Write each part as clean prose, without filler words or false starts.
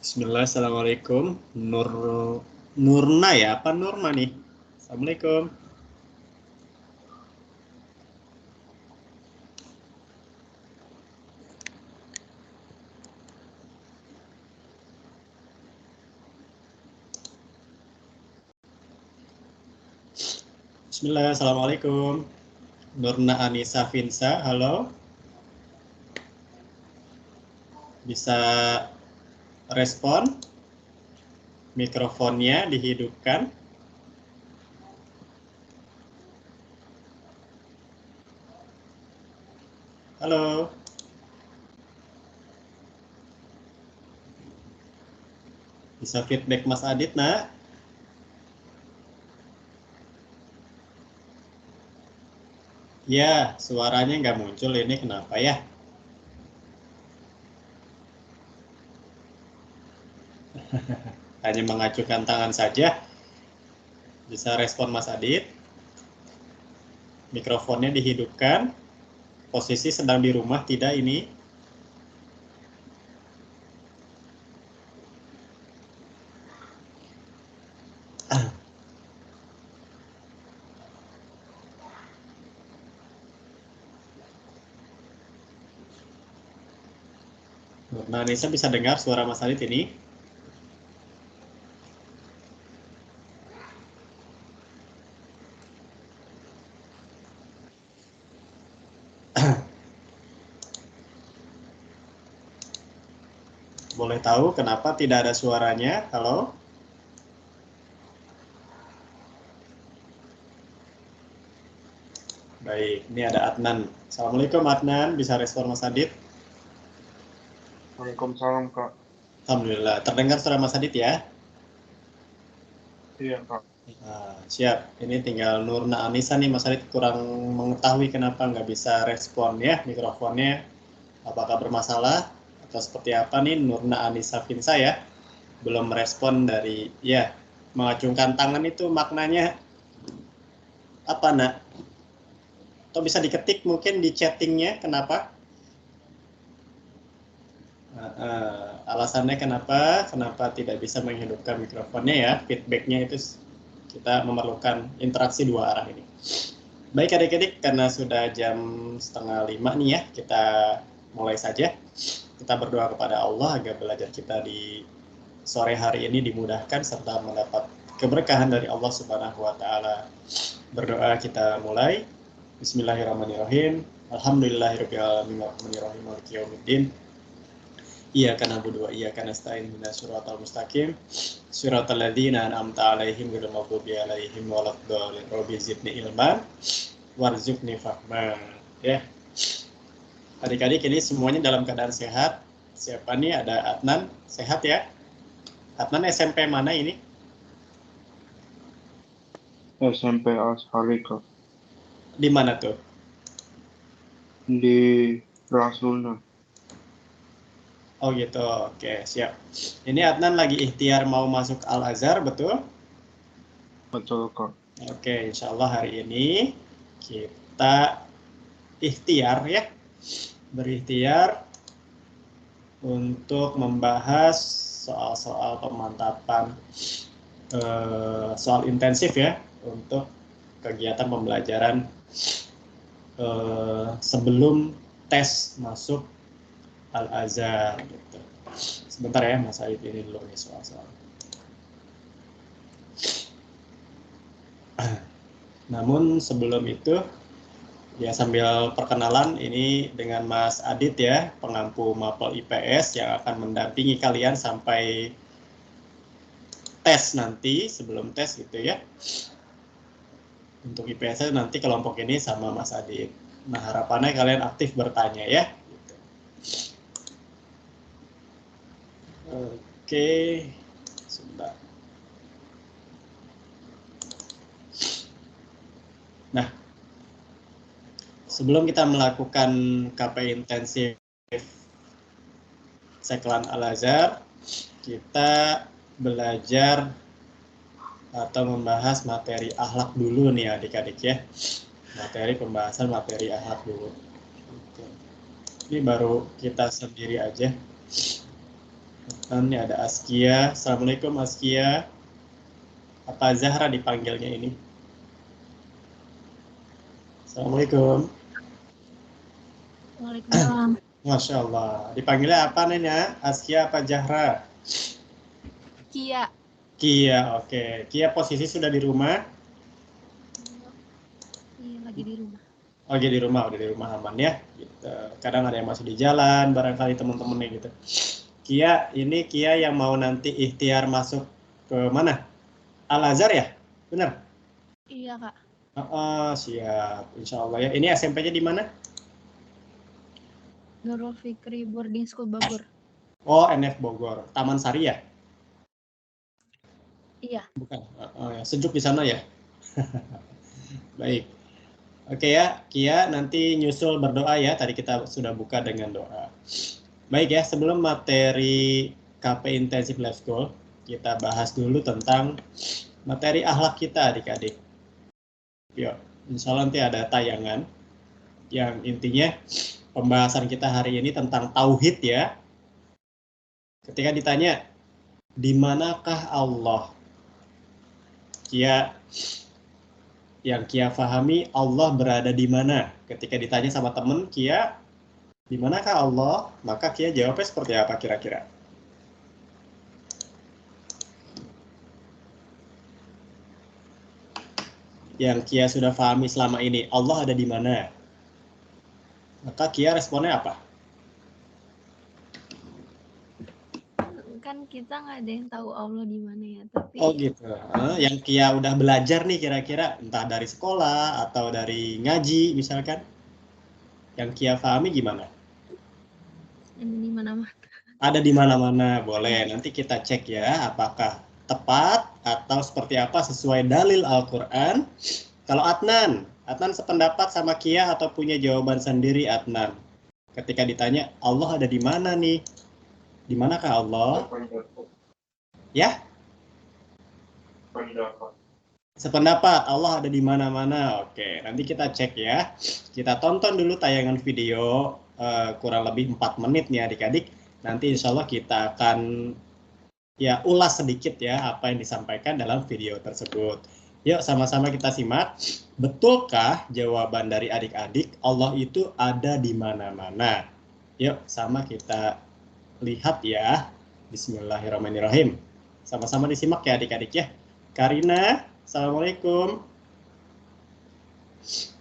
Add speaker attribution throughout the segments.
Speaker 1: Bismillah, assalamualaikum. Nurna ya? Apa Nurma nih? Assalamualaikum. Bismillah, assalamualaikum. Nurna Anissa Finsa, halo. Bisa respon? Mikrofonnya dihidupkan. Halo. Bisa feedback Mas Adit, nak? Ya, suaranya nggak muncul. Ini kenapa ya? Hanya mengacukan tangan saja. Bisa respon Mas Adit. Mikrofonnya dihidupkan. Posisi sedang di rumah, tidak ini? Nah, Nisa bisa dengar suara Mas Adit ini? Boleh tahu kenapa tidak ada suaranya? Halo? Baik, ini ada Adnan. Assalamualaikum Adnan, bisa respon Mas Adit?
Speaker 2: Waalaikumsalam, Kak.
Speaker 1: Alhamdulillah, terdengar suara Mas Adit ya?
Speaker 2: Iya, Kak.
Speaker 1: Siap, ini tinggal Nurna Anissa nih, Mas Adit kurang mengetahui kenapa nggak bisa respon ya mikrofonnya. Apakah bermasalah atau seperti apa nih Nurna Anissa Finsa ya? Belum merespon dari, ya, mengacungkan tangan itu maknanya apa, nak? Atau bisa diketik mungkin di chattingnya, kenapa? Alasannya kenapa tidak bisa menghidupkan mikrofonnya ya, feedbacknya itu kita memerlukan interaksi dua arah ini. Baik adik-adik, karena sudah jam 4:30 nih ya, kita mulai saja. Kita berdoa kepada Allah agar belajar kita di sore hari ini dimudahkan serta mendapat keberkahan dari Allah Subhanahu wa Ta'ala. Berdoa kita mulai. Bismillahirrahmanirrahim. Alhamdulillahirabbil alamin arrahmanirrahim maliki yaumiddin. Iyyaka na'budu wa iyyaka nasta'in ihdinas siratal mustaqim siratal ladzina an'amta 'alaihim ghairil maghdubi 'alaihim waladdallin. Rabbi zidni ilman warzuqni fahma. Ya. Adik-adik ini semuanya dalam keadaan sehat. Siapa nih? Ada Adnan, sehat ya? Adnan SMP mana ini?
Speaker 2: SMP Ashari, Kak.
Speaker 1: Di mana tuh?
Speaker 2: Di Rasulna.
Speaker 1: Oh gitu, oke siap. Ini Adnan lagi ikhtiar mau masuk Al-Azhar, betul?
Speaker 2: Betul, Kak.
Speaker 1: Oke, insya Allah hari ini kita ikhtiar ya, berikhtiar untuk membahas soal-soal pemantapan, soal intensif ya, untuk kegiatan pembelajaran sebelum tes masuk Al-Azhar gitu. Sebentar ya, Mas Aib ini dulu nih soal-soal. Namun sebelum itu, ya sambil perkenalan ini dengan Mas Adit ya, pengampu Mapel IPS yang akan mendampingi kalian sampai tes nanti, sebelum tes gitu ya. Untuk IPS nanti kelompok ini sama Mas Adit. Nah harapannya kalian aktif bertanya ya. Gitu. Oke, sebentar. Nah, sebelum kita melakukan KP intensif Seklan Al-Azhar, kita belajar atau membahas materi akhlak dulu nih adik-adik ya. Materi pembahasan materi akhlak dulu. Ini baru kita sendiri aja. Ini ada Askia. Assalamualaikum Askia. Apa Zahra dipanggilnya ini? Assalamualaikum.
Speaker 3: Waalaikumsalam.
Speaker 1: Masya Allah. Dipanggilnya apa nih ya? Askia apa Zahra?
Speaker 3: Kia.
Speaker 1: Kia, oke. Kia posisi sudah di rumah?
Speaker 3: Iya, lagi di rumah.
Speaker 1: Lagi di rumah, udah di rumah aman ya. Gitu. Kadang ada yang masih di jalan, barangkali teman-temannya gitu. Kia, ini Kia yang mau nanti ikhtiar masuk ke mana? Al-Azhar ya? Benar?
Speaker 3: Iya, Kak.
Speaker 1: Siap. Insya Allah ya. Ini SMP-nya di mana?
Speaker 3: Nurul Fikri Boarding School Bogor.
Speaker 1: Oh, NF Bogor. Taman Sari ya?
Speaker 3: Iya.
Speaker 1: Bukan. Ya. Sejuk di sana ya? Baik. Oke ya, Kia nanti nyusul berdoa ya. Tadi kita sudah buka dengan doa. Baik ya, sebelum materi KP Intensive Life Goal, kita bahas dulu tentang materi akhlak kita adik-adik. Yuk, insya Allah nanti ada tayangan yang intinya pembahasan kita hari ini tentang tauhid ya. Ketika ditanya, di manakah Allah? Yang Kia pahami, Allah berada di mana? Ketika ditanya sama temen, Kia, di manakah Allah? Maka Kia jawabnya seperti apa kira-kira? Yang Kia sudah pahami selama ini, Allah ada di mana? Maka Kia responnya apa?
Speaker 3: Kan kita nggak ada yang tahu Allah di mana ya, tapi
Speaker 1: Oh gitu. Yang Kia udah belajar nih kira-kira, entah dari sekolah atau dari ngaji misalkan. Yang Kia pahami gimana?
Speaker 3: ada di mana-mana.
Speaker 1: Ada di mana-mana, boleh. Nanti kita cek ya, apakah tepat atau seperti apa sesuai dalil Al-Quran. Kalau Adnan sependapat sama Kia atau punya jawaban sendiri Adnan? Ketika ditanya, Allah ada di mana nih? Di manakah Allah? Ya? Sependapat, Allah ada di mana-mana. Oke, nanti kita cek ya. Kita tonton dulu tayangan video kurang lebih 4 menit nih adik-adik. Nanti insya Allah kita akan ya ulas sedikit ya apa yang disampaikan dalam video tersebut. Yuk sama-sama kita simak. Betulkah jawaban dari adik-adik Allah itu ada di mana-mana? Yuk sama kita lihat ya. Bismillahirrahmanirrahim. Sama-sama disimak ya adik-adik ya. Karina, Assalamualaikum.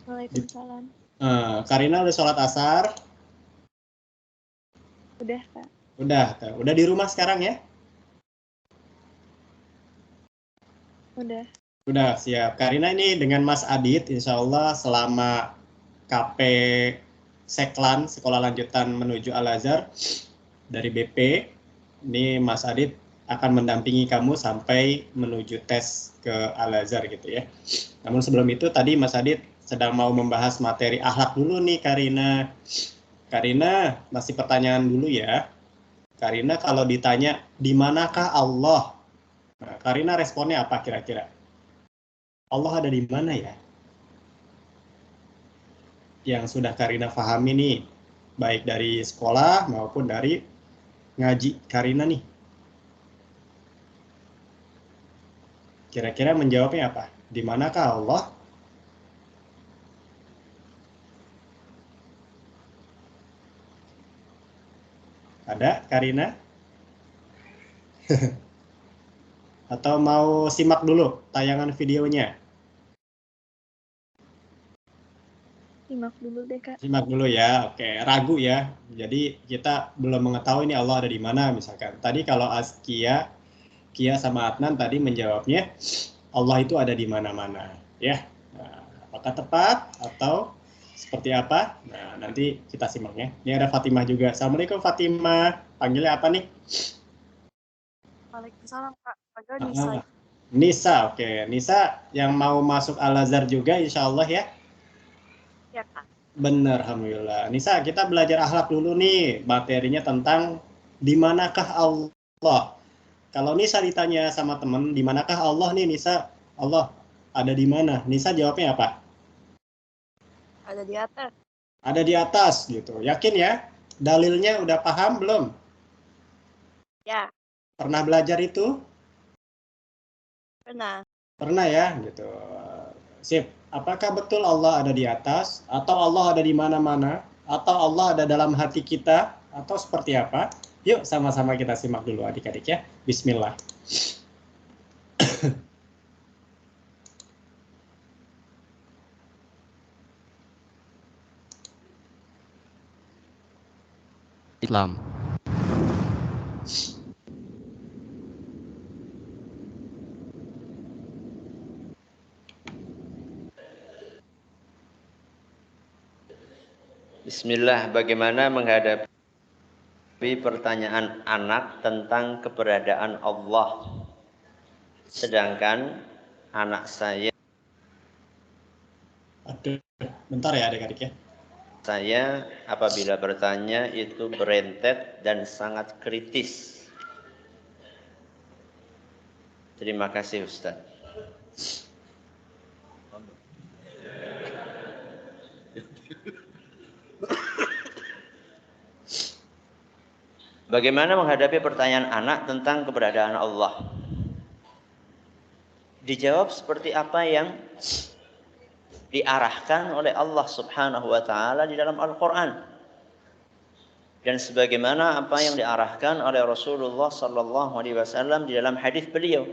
Speaker 3: Waalaikumsalam.
Speaker 1: Karina udah sholat asar?
Speaker 3: Udah, Kak.
Speaker 1: Udah di rumah sekarang ya? Udah siap. Karina ini dengan Mas Adit, insya Allah selama KP Seklan, Sekolah Lanjutan Menuju Al-Azhar dari BP, ini Mas Adit akan mendampingi kamu sampai menuju tes ke Al-Azhar gitu ya. Namun sebelum itu tadi Mas Adit sedang mau membahas materi akhlak dulu nih Karina. Karina, masih pertanyaan dulu ya. Karina kalau ditanya, di manakah Allah? Nah, Karina responnya apa kira-kira? Allah ada di mana ya? Yang sudah Karina pahami nih, baik dari sekolah maupun dari ngaji Karina nih. Kira-kira menjawabnya apa? Di manakah Allah? Ada Karina? Atau mau simak dulu tayangan videonya?
Speaker 3: Simak dulu deh, Kak.
Speaker 1: Simak dulu ya, oke. Ragu ya. Jadi kita belum mengetahui ini Allah ada di mana misalkan. Tadi kalau Kia sama Adnan tadi menjawabnya Allah itu ada di mana-mana, ya. Nah, apakah tepat atau seperti apa? Nah, nanti kita simak ya. Ini ada Fatimah juga. Assalamualaikum Fatimah. Panggilnya apa nih?
Speaker 3: Waalaikumsalam, Kak. Panggil Nisa.
Speaker 1: Nisa, oke. Nisa yang mau masuk Al-Azhar juga insya Allah ya?
Speaker 3: Ya, Kak.
Speaker 1: Benar, alhamdulillah. Nisa, kita belajar akhlak dulu nih. Materinya tentang di manakah Allah. Kalau Nisa ditanya sama temen, di manakah Allah nih Nisa? Allah ada di mana? Nisa jawabnya apa?
Speaker 3: Ada di atas.
Speaker 1: Ada di atas gitu. Yakin ya? Dalilnya udah paham belum?
Speaker 3: Ya,
Speaker 1: Pernah belajar itu?
Speaker 3: pernah.
Speaker 1: Pernah ya, gitu. Sip. Apakah betul Allah ada di atas, atau Allah ada di mana-mana, atau Allah ada dalam hati kita, atau seperti apa? Yuk sama-sama kita simak dulu adik-adik ya. Bismillah.
Speaker 4: Islam.
Speaker 5: Bismillah, bagaimana menghadapi pertanyaan anak tentang keberadaan Allah, sedangkan anak saya
Speaker 1: Bentar ya adik-adik ya.
Speaker 5: Saya apabila bertanya itu berentet dan sangat kritis. Terima kasih Ustaz. Bagaimana menghadapi pertanyaan anak tentang keberadaan Allah? Dijawab seperti apa yang diarahkan oleh Allah Subhanahu wa taala di dalam Al-Qur'an. Dan sebagaimana apa yang diarahkan oleh Rasulullah sallallahu alaihi wasallam di dalam hadis beliau.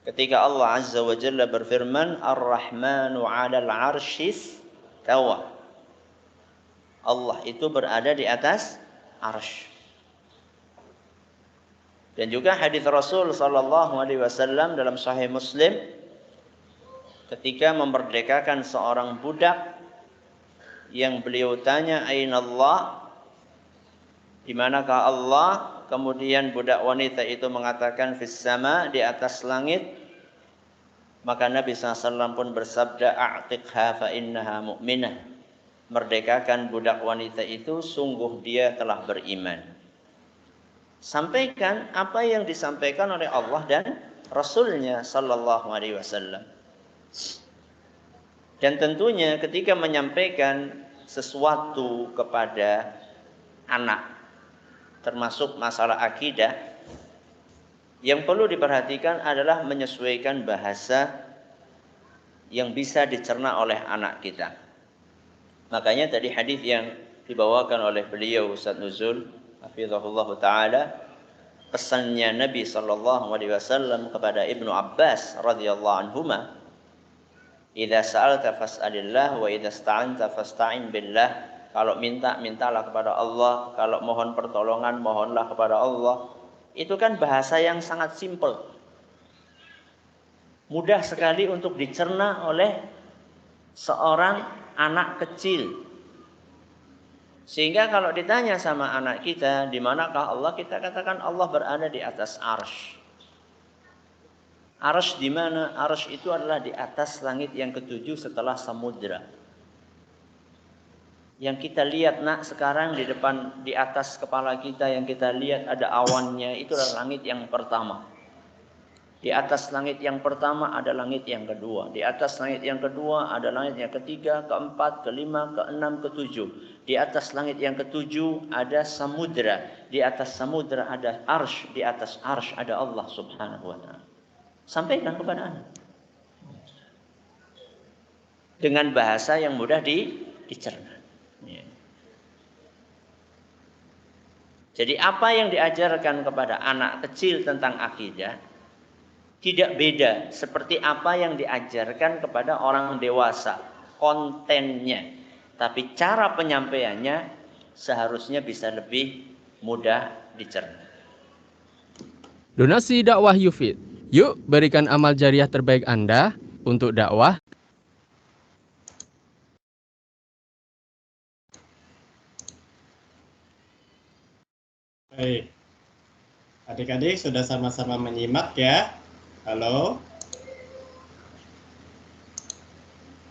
Speaker 5: Ketika Allah Azza wa Jalla berfirman, Ar-Rahmanu 'alal 'arsyis tawa. Allah itu berada di atas arsy. Dan juga hadis Rasul sallallahu alaihi wasallam dalam Sahih Muslim ketika memerdekakan seorang budak yang beliau tanya aina Allah, di manakah Allah? Kemudian budak wanita itu mengatakan fis sama, di atas langit. Maka Nabi SAW pun bersabda a'tiqha fa innaha mu'minah. Merdekakan budak wanita itu, sungguh dia telah beriman. Sampaikan apa yang disampaikan oleh Allah dan Rasulnya sallallahu alaihi wasallam. Dan tentunya ketika menyampaikan sesuatu kepada anak, termasuk masalah akidah, yang perlu diperhatikan adalah menyesuaikan bahasa yang bisa dicerna oleh anak kita. Makanya tadi hadis yang dibawakan oleh beliau Ustaz Nuzul hafizahullah taala, pesannya Nabi sallallahu alaihi wasallam kepada Ibnu Abbas radhiyallahu anhuma, idza sa'alta fas'alillah wa idza ista'anta fasta'in billah. Kalau minta, mintalah kepada Allah. Kalau mohon pertolongan, mohonlah kepada Allah. Itu kan bahasa yang sangat simpel. Mudah sekali untuk dicerna oleh seorang anak kecil. Sehingga kalau ditanya sama anak kita, di manakah Allah? Kita katakan Allah berada di atas arsy. Arsy di mana? Arsy itu adalah di atas langit yang ketujuh setelah samudra. Yang kita lihat nak sekarang di atas kepala kita yang kita lihat ada awannya, itu adalah langit yang pertama. Di atas langit yang pertama ada langit yang kedua. Di atas langit yang kedua ada langit yang ketiga, keempat, kelima, keenam, ketujuh. Di atas langit yang ketujuh ada samudra. Di atas samudra ada arsy. Di atas arsy ada Allah Subhanahu wa ta'ala. Sampaikan kepada anak dengan bahasa yang mudah dicerna. Jadi apa yang diajarkan kepada anak kecil tentang akidah tidak beda seperti apa yang diajarkan kepada orang dewasa kontennya, tapi cara penyampaiannya seharusnya bisa lebih mudah dicerna.
Speaker 4: Donasi dakwah Yufid. Yuk berikan amal jariah terbaik Anda untuk dakwah.
Speaker 1: Baik. Adik-adik sudah sama-sama menyimak ya. Halo.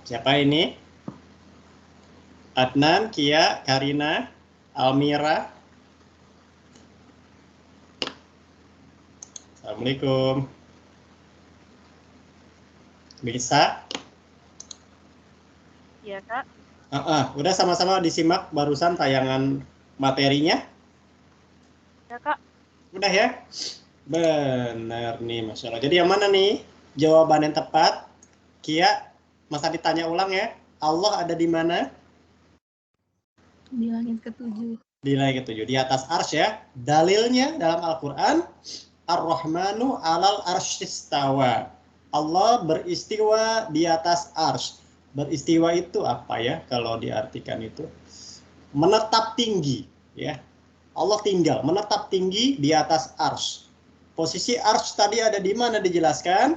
Speaker 1: Siapa ini? Adnan, Kia, Karina, Almira. Assalamualaikum. Bisa?
Speaker 3: Iya, Kak.
Speaker 1: Udah sama-sama disimak barusan tayangan materinya?
Speaker 3: Ya Kak,
Speaker 1: Udah ya? Benar nih, Masya Allah. Jadi yang mana nih jawaban yang tepat? Kia, masa ditanya ulang ya. Allah ada di mana?
Speaker 3: di langit ketujuh.
Speaker 1: Di langit ketujuh, di atas arsy ya. Dalilnya dalam Al-Quran, Ar-Rahmanu alal arsyistawa. Allah beristiwa di atas arsy. Beristiwa itu apa ya kalau diartikan itu? Menetap tinggi ya. Allah tinggal, menetap tinggi di atas arsy. Posisi arsy tadi ada di mana dijelaskan?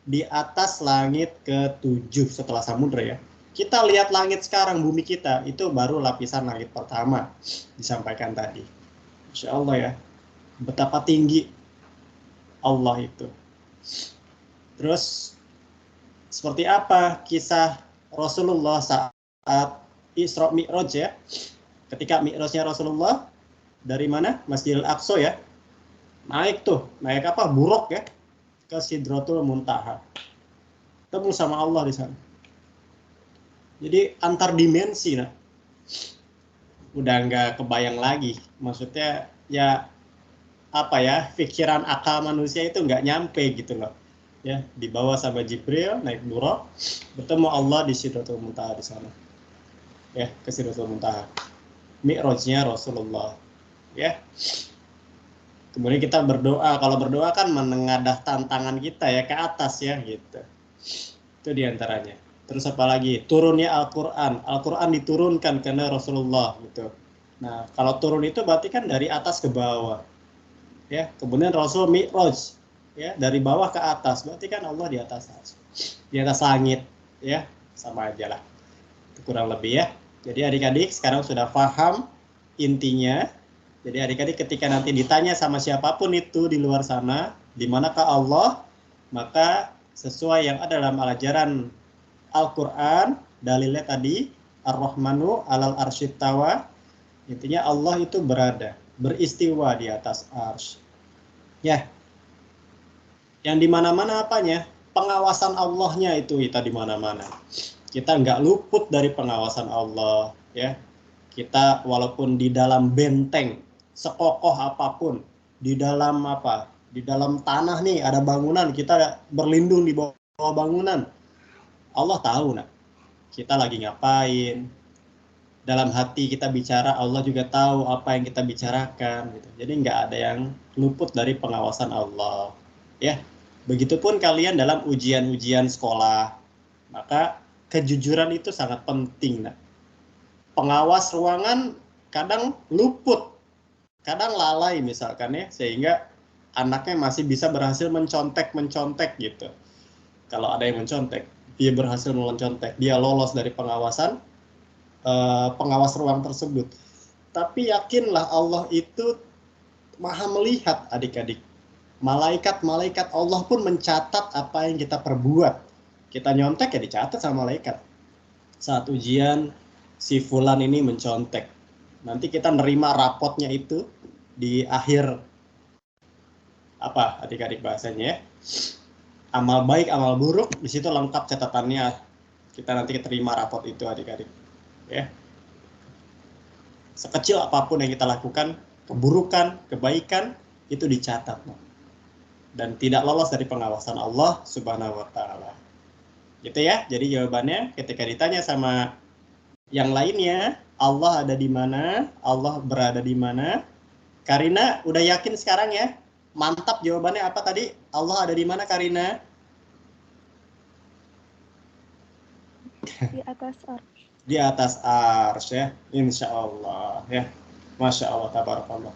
Speaker 1: Di atas langit ketujuh setelah samudra ya. Kita lihat langit sekarang, bumi kita, itu baru lapisan langit pertama disampaikan tadi. Masya Allah ya, betapa tinggi Allah itu. Terus, seperti apa kisah Rasulullah saat Isra Mi'raj ya? Ketika Mi'rajnya Rasulullah, dari mana? Masjidil Aqsa ya. Naik apa? Buruk ya, ke Sidratul Muntaha. Ketemu sama Allah di sana. Jadi antar dimensi, nah. Udah nggak kebayang lagi. Maksudnya ya apa ya, pikiran akal manusia itu nggak nyampe gitu loh. Ya, dibawa sama Jibril naik buraq, bertemu Allah di Sidratul Muntaha di sana. Ya, ke Sidratul Muntaha. Mi'rajnya Rasulullah. Ya. Kemudian kita berdoa. Kalau berdoa kan menengadah tantangan kita ya ke atas ya gitu. Itu diantaranya. Terus apa lagi? Turunnya Al-Quran. Al-Quran diturunkan karena Rasulullah gitu. Nah, kalau turun itu berarti kan dari atas ke bawah. Ya, kemudian Rasul Mi'raj ya, dari bawah ke atas. Berarti kan Allah di atas langit ya. Sama aja lah. Itu kurang lebih ya. Jadi adik-adik sekarang sudah paham intinya. Jadi adik-adik ketika nanti ditanya sama siapapun itu di luar sana, di manakah Allah, maka sesuai yang ada dalam ajaran Al-Quran, dalilnya tadi, Ar-Rahmanu alal arsyistawa, intinya Allah itu berada, beristiwa di atas arsy. Ya, yang di mana-mana apanya? Pengawasan Allahnya itu kita di mana-mana. Kita nggak luput dari pengawasan Allah, ya. Kita walaupun di dalam benteng, sekokoh apapun, di dalam apa? Di dalam tanah nih ada bangunan, kita berlindung di bawah bangunan. Allah tahu nak, kita lagi ngapain. Dalam hati kita bicara, Allah juga tahu apa yang kita bicarakan. Gitu. Jadi nggak ada yang luput dari pengawasan Allah. Ya, begitupun kalian dalam ujian-ujian sekolah, maka kejujuran itu sangat penting nak. Pengawas ruangan kadang luput, kadang lalai misalkan ya, sehingga anaknya masih bisa berhasil mencontek gitu. Kalau ada yang mencontek, dia berhasil mencontek, dia lolos dari pengawasan pengawas ruang tersebut. Tapi yakinlah Allah itu maha melihat adik-adik. Malaikat-malaikat Allah pun mencatat apa yang kita perbuat. Kita nyontek ya dicatat sama malaikat. Saat ujian si fulan ini mencontek. Nanti kita nerima rapotnya itu di akhir apa adik-adik bahasanya ya. Amal baik, amal buruk, di situ lengkap catatannya. Kita nanti terima rapot itu adik-adik. Ya. Sekecil apapun yang kita lakukan, keburukan, kebaikan, itu dicatat. Dan tidak lolos dari pengawasan Allah Subhanahu wa Ta'ala. Gitu ya. Jadi jawabannya ketika ditanya sama yang lainnya, Allah ada di mana? Allah berada di mana? Karina udah yakin sekarang ya? Mantap jawabannya apa tadi? Allah ada di mana Karina?
Speaker 3: Di atas arsy.
Speaker 1: Di atas arsy ya. Insya Allah ya. Masya Allah, tabarakallah.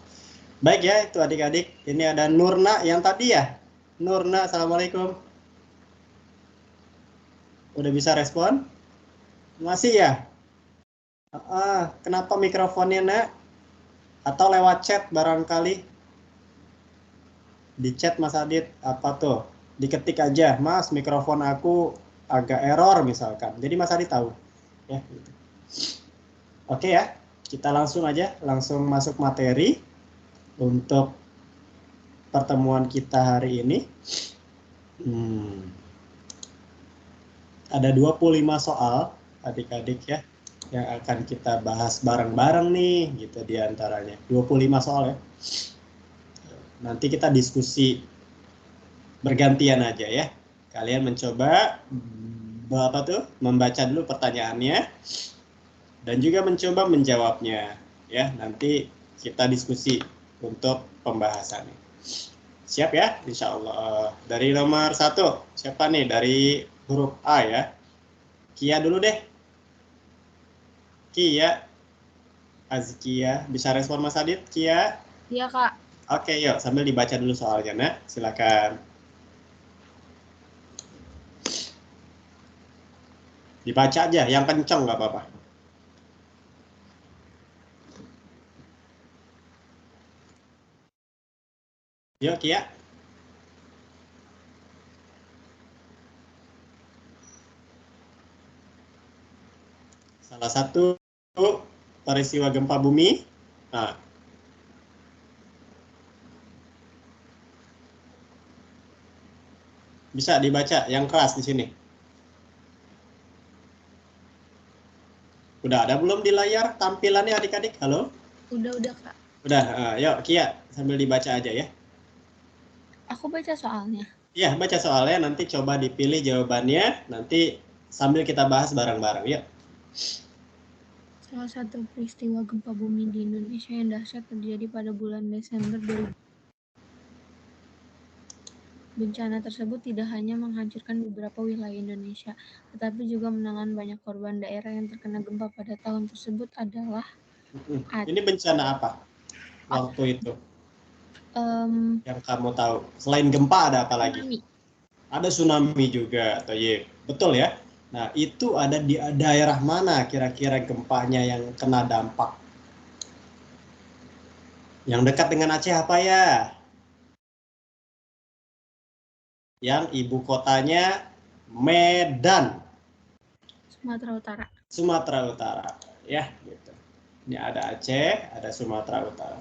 Speaker 1: Baik ya itu adik-adik. Ini ada Nurna yang tadi ya. Nurna, assalamualaikum. Udah bisa respon? Masih ya? Kenapa mikrofonnya nak? Atau lewat chat barangkali? Di chat Mas Adit apa tuh? Diketik aja, Mas mikrofon aku agak error misalkan. Jadi Mas Adit tahu. Ya, gitu. Oke ya, kita langsung masuk materi untuk pertemuan kita hari ini. Ada 25 soal adik-adik ya yang akan kita bahas bareng-bareng nih gitu diantaranya. 25 soal ya. Nanti kita diskusi bergantian aja ya. Kalian mencoba membaca dulu pertanyaannya dan juga mencoba menjawabnya ya. Nanti kita diskusi untuk pembahasannya. Siap ya, insya Allah. Dari nomor 1, siapa nih? Dari huruf A ya. Kia dulu deh. Kia. Azkia. Bisa respon Mas Adit, Kia?
Speaker 3: Iya, Kak.
Speaker 1: Oke, yuk. Sambil dibaca dulu soalnya, nak. Silakan. Dibaca aja, yang kenceng nggak apa-apa. Yuk, Kia. Salah satu peristiwa gempa bumi. Nah. Bisa dibaca yang keras di sini. Udah ada belum di layar tampilannya adik-adik? Halo?
Speaker 3: Udah, Kak.
Speaker 1: Udah, yuk Kia sambil dibaca aja ya.
Speaker 3: Aku baca soalnya.
Speaker 1: Iya, baca soalnya, nanti coba dipilih jawabannya, nanti sambil kita bahas bareng-bareng, yuk.
Speaker 3: Salah satu peristiwa gempa bumi di Indonesia yang dahsyat terjadi pada bulan Desember 2000. Bencana tersebut tidak hanya menghancurkan beberapa wilayah Indonesia, tetapi juga menelan banyak korban. Daerah yang terkena gempa pada tahun tersebut adalah
Speaker 1: Ini bencana apa waktu itu yang kamu tahu? Selain gempa ada apa lagi?
Speaker 3: Tsunami.
Speaker 1: Ada tsunami juga, atau ya, betul ya? Nah, itu ada di daerah mana kira-kira gempanya yang kena dampak? Yang dekat dengan Aceh apa ya? Yang ibu kotanya Medan.
Speaker 3: Sumatera Utara.
Speaker 1: Sumatera Utara, ya gitu. Ini ada Aceh, ada Sumatera Utara.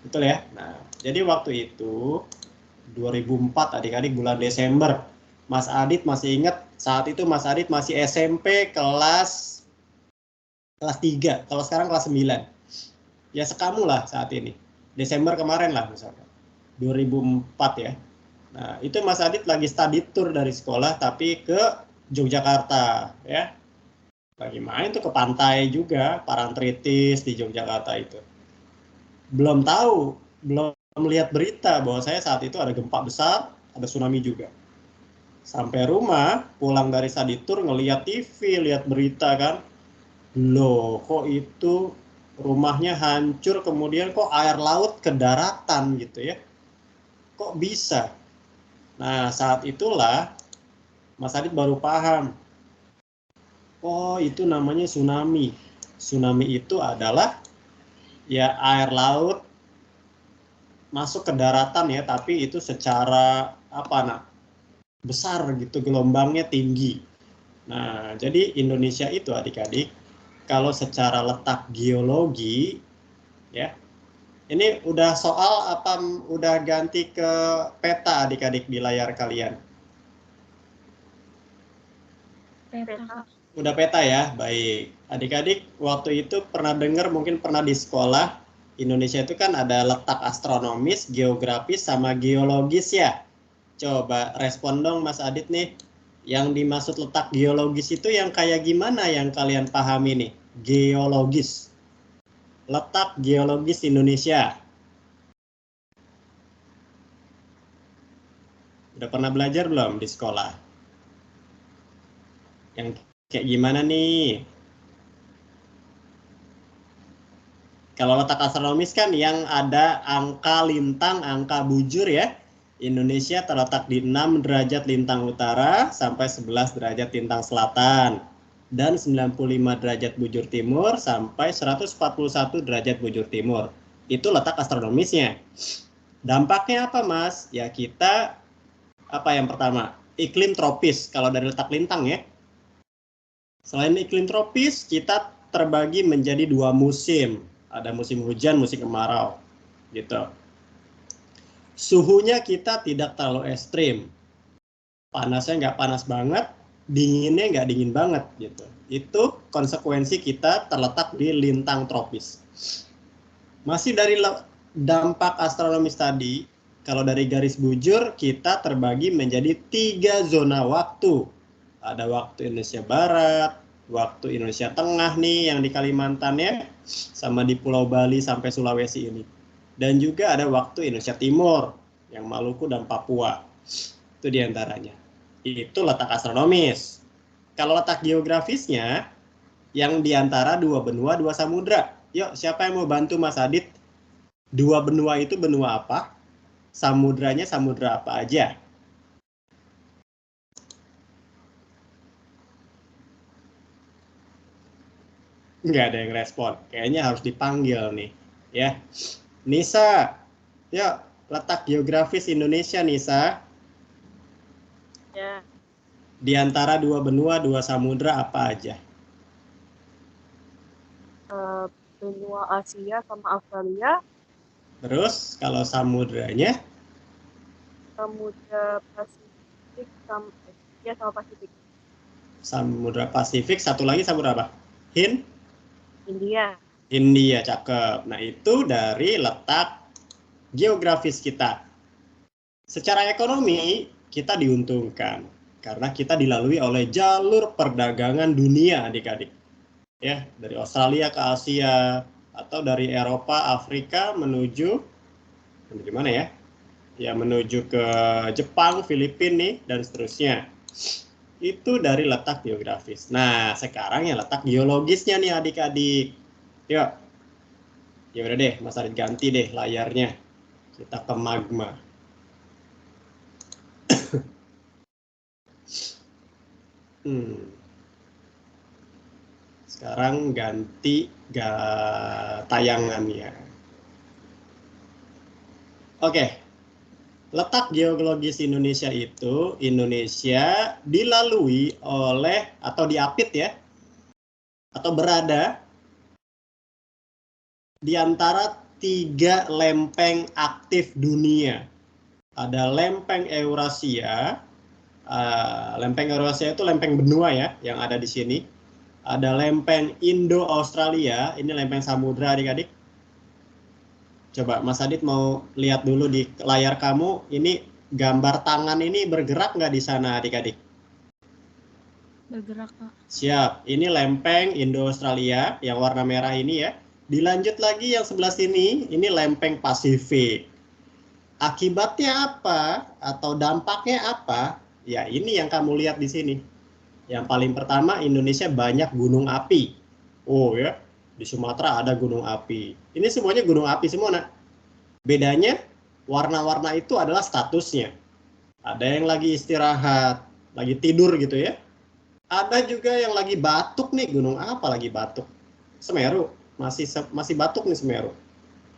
Speaker 1: Betul ya? Nah, jadi waktu itu 2004 adik-adik bulan Desember. Mas Adit masih ingat saat itu Mas Adit masih SMP kelas 3, kalau sekarang kelas 9. Ya sekamu lah saat ini. Desember kemarin lah misalkan. 2004 ya. Nah, itu Mas Adit lagi study tour dari sekolah tapi ke Yogyakarta ya. Lagi main tuh ke pantai juga, Parangtritis di Yogyakarta itu. Belum tahu, belum melihat berita bahwa saya saat itu ada gempa besar, ada tsunami juga. Sampai rumah, pulang dari study tour ngelihat TV, lihat berita kan. Loh, kok itu rumahnya hancur, kemudian kok air laut ke daratan gitu ya. Kok bisa? Nah, saat itulah Mas Adit baru paham. Oh, itu namanya tsunami. Tsunami itu adalah ya air laut masuk ke daratan ya, tapi itu secara besar gitu, gelombangnya tinggi. Nah, jadi Indonesia itu adik-adik, kalau secara letak geologi ya, ini udah soal apa udah ganti ke peta adik-adik di layar kalian?
Speaker 3: Peta.
Speaker 1: Udah peta ya, baik. Adik-adik waktu itu pernah dengar, mungkin pernah di sekolah, Indonesia itu kan ada letak astronomis, geografis, sama geologis ya. Coba respon dong Mas Adit nih. Yang dimaksud letak geologis itu yang kayak gimana yang kalian pahami nih? Geologis. Letak geologis Indonesia. Udah pernah belajar belum di sekolah? Yang kayak gimana nih? Kalau letak astronomis kan yang ada angka lintang, angka bujur ya. Indonesia terletak di 6 derajat lintang utara sampai 11 derajat lintang selatan. Dan 95 derajat bujur timur sampai 141 derajat bujur timur. Itu letak astronomisnya. Dampaknya apa Mas? Ya kita, apa yang pertama? Iklim tropis kalau dari letak lintang ya. Selain iklim tropis, kita terbagi menjadi 2 musim. Ada musim hujan, musim kemarau. Gitu. Suhunya kita tidak terlalu ekstrim. Panasnya nggak panas banget, dinginnya nggak dingin banget. Gitu. Itu konsekuensi kita terletak di lintang tropis. Masih dari dampak astronomis tadi, Kalau dari garis bujur, kita terbagi menjadi 3 zona waktu. Ada waktu Indonesia Barat, waktu Indonesia Tengah nih yang di Kalimantan ya, sama di Pulau Bali sampai Sulawesi ini. Dan juga ada waktu Indonesia Timur, yang Maluku dan Papua. Itu diantaranya. Itu letak astronomis. Kalau letak geografisnya, yang diantara 2 benua, 2 samudra. Yuk, siapa yang mau bantu Mas Adit? 2 benua itu benua apa? Samudranya samudra apa aja? Nggak ada yang respon. Kayaknya harus dipanggil nih. Ya, Nisa. Yuk, letak geografis Indonesia, Nisa.
Speaker 6: Ya,
Speaker 1: Di antara 2 benua, 2 samudra apa aja?
Speaker 6: benua Asia sama Australia,
Speaker 1: Terus, kalau samudranya?
Speaker 6: Samudra Pasifik sama Pasifik.
Speaker 1: Samudra Pasifik, satu lagi samudra apa?
Speaker 6: India.
Speaker 1: India, cakep. Nah, itu dari letak geografis kita. Secara ekonomi, kita diuntungkan. Karena kita dilalui oleh jalur perdagangan dunia, adik-adik. Ya, dari Australia ke Asia, atau dari Eropa, Afrika menuju mana ya? Ya, menuju ke Jepang, Filipina nih, dan seterusnya. Itu dari letak geografis. Nah, sekarang ya letak geologisnya nih adik-adik. Yuk. Ya udah deh, Mas Arit ganti deh layarnya. Kita ke magma. Sekarang ganti tayangannya. Oke. Letak geologis Indonesia itu, Indonesia dilalui oleh, atau diapit ya, atau berada di antara 3 lempeng aktif dunia. Ada lempeng Eurasia, lempeng Eurasia itu lempeng benua ya, yang ada di sini. Ada lempeng Indo-Australia, ini lempeng samudra adik-adik. Coba Mas Adit mau lihat dulu di layar kamu, ini gambar tangan ini bergerak nggak di sana adik-adik?
Speaker 3: Bergerak, Kak.
Speaker 1: Siap, ini lempeng Indo-Australia yang warna merah ini ya. Dilanjut lagi yang sebelah sini, ini lempeng Pasifik. Akibatnya apa atau dampaknya apa? Ya ini yang kamu lihat di sini. Yang paling pertama, Indonesia banyak gunung api. Oh ya, di Sumatera ada gunung api. Ini semuanya gunung api semua, nak. Bedanya, warna-warna itu adalah statusnya. Ada yang lagi istirahat, lagi tidur gitu ya. Ada juga yang lagi batuk nih, gunung apa lagi batuk? Semeru, masih batuk nih Semeru.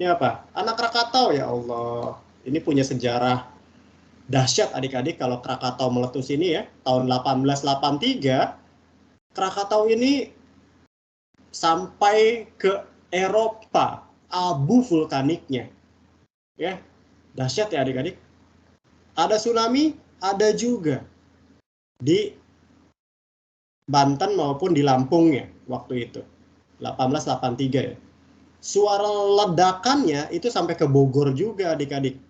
Speaker 1: Ini apa? Anak Krakatau, ya Allah. Ini punya sejarah dahsyat adik-adik kalau Krakatau meletus ini ya. Tahun 1883, Krakatau ini sampai ke Eropa, abu vulkaniknya. Ya, dahsyat ya adik-adik. Ada tsunami, ada juga di Banten maupun di Lampung ya waktu itu. 1883 ya. Suara ledakannya itu sampai ke Bogor juga adik-adik.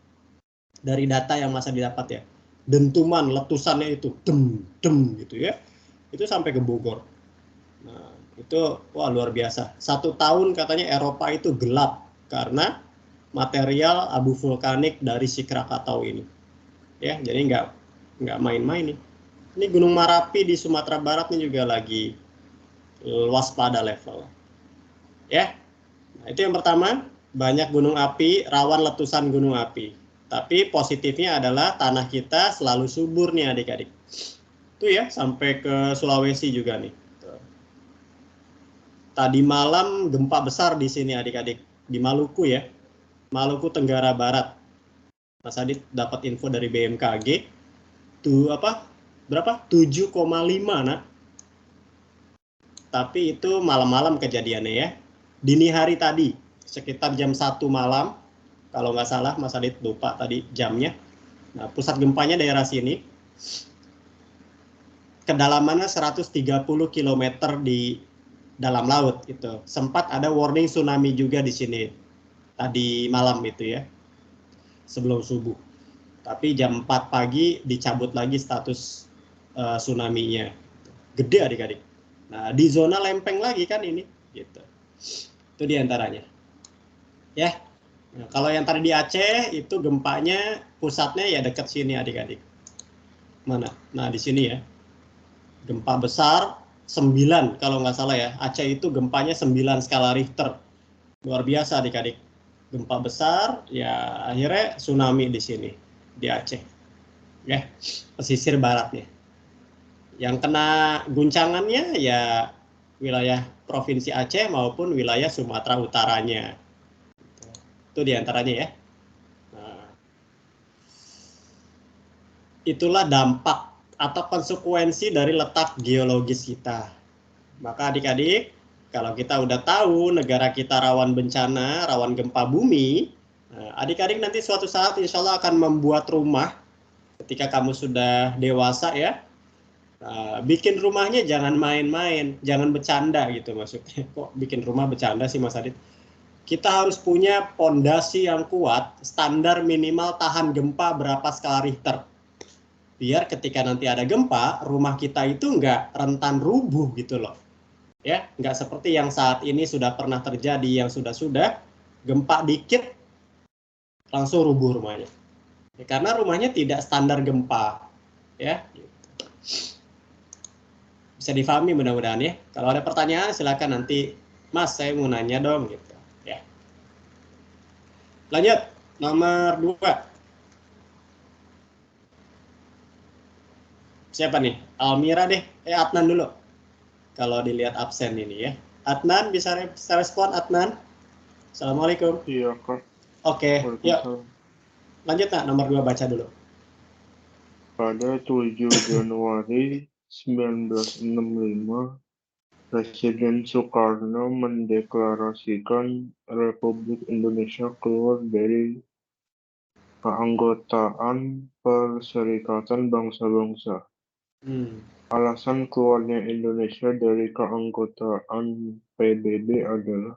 Speaker 1: Dari data yang masa didapat ya. Dentuman letusannya itu dem gitu ya. Itu sampai ke Bogor. Nah, itu wah luar biasa. 1 tahun katanya Eropa itu gelap karena material abu vulkanik dari si Krakatau ini. Ya, jadi nggak main-main nih. Ini Gunung Marapi di Sumatera Barat ini juga lagi waspada level. Ya. Nah, itu yang pertama, banyak gunung api, rawan letusan gunung api. Tapi positifnya adalah tanah kita selalu subur nih adik-adik. Itu ya, sampai ke Sulawesi juga nih. Tadi malam gempa besar di sini adik-adik, di Maluku ya. Maluku Tenggara Barat. Mas Adit dapat info dari BMKG. Tuh apa? Berapa? 7,5 nah. Tapi itu malam-malam kejadiannya ya. Dini hari tadi, sekitar jam 1 malam. Kalau nggak salah, Mas Adit lupa tadi jamnya. Nah, pusat gempanya daerah sini. Kedalamannya 130 km di dalam laut itu. Sempat ada warning tsunami juga di sini tadi malam itu ya. Sebelum subuh. Tapi jam 4 pagi dicabut lagi status tsunami-nya. Gede adik-adik. Nah, di zona lempeng lagi kan ini, gitu. Itu diantaranya. Ya. Nah, kalau yang tadi di Aceh itu gempanya pusatnya ya dekat sini adik-adik. Mana? Nah, di sini ya. Gempa besar 9 kalau nggak salah ya. Aceh itu gempanya 9 skala Richter. Luar biasa adik-adik. Gempa besar, ya akhirnya tsunami di sini, di Aceh. Ya, pesisir baratnya. Yang kena guncangannya ya wilayah Provinsi Aceh maupun wilayah Sumatera Utaranya. Itu diantaranya ya. Nah, itulah dampak atau konsekuensi dari letak geologis kita. Maka adik-adik, kalau kita udah tahu negara kita rawan bencana, rawan gempa bumi, adik-adik nanti suatu saat insya Allah akan membuat rumah ketika kamu sudah dewasa ya. Bikin rumahnya jangan main-main, jangan bercanda gitu maksudnya. Kok bikin rumah bercanda sih Mas Adit? Kita harus punya pondasi yang kuat, standar minimal tahan gempa berapa skala Richter. Biar ketika nanti ada gempa, rumah kita itu nggak rentan rubuh gitu loh. Ya, nggak seperti yang saat ini sudah pernah terjadi, yang sudah gempa dikit langsung rubuh rumahnya. Ya, karena rumahnya tidak standar gempa. Ya, bisa difahami mudah-mudahan ya. Kalau ada pertanyaan silakan nanti, Mas saya mau nanya dong gitu ya. Lanjut nomor 2. Siapa nih? Almira deh. Adnan dulu. Kalau dilihat absen ini ya. Adnan bisa respon Adnan. Assalamualaikum.
Speaker 2: Iya, Kak.
Speaker 1: Oke, yuk. Lanjut nak, nomor 2 baca dulu.
Speaker 2: Pada 7 Januari 1965, Presiden Soekarno mendeklarasikan Republik Indonesia keluar dari keanggotaan Perserikatan Bangsa-Bangsa. Alasan keluarnya Indonesia dari keanggotaan PBB adalah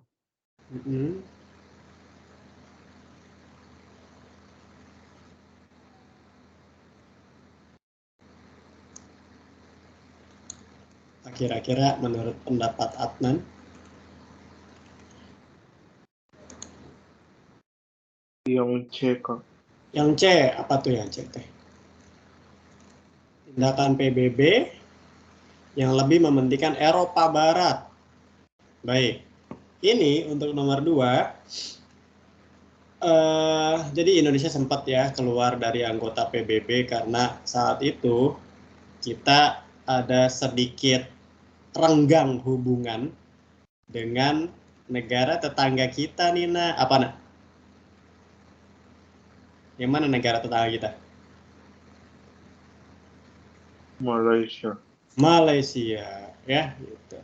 Speaker 1: kira-kira menurut pendapat Adnan?
Speaker 2: Yang C, Kak.
Speaker 1: Yang C, apa tuh yang C teh? Tindakan PBB yang lebih mementingkan Eropa Barat. Baik, ini untuk nomor 2. Jadi Indonesia sempat ya keluar dari anggota PBB karena saat itu kita ada sedikit renggang hubungan dengan negara tetangga kita, Nina. Apa nak? Yang mana negara tetangga kita? Malaysia, ya. Gitu.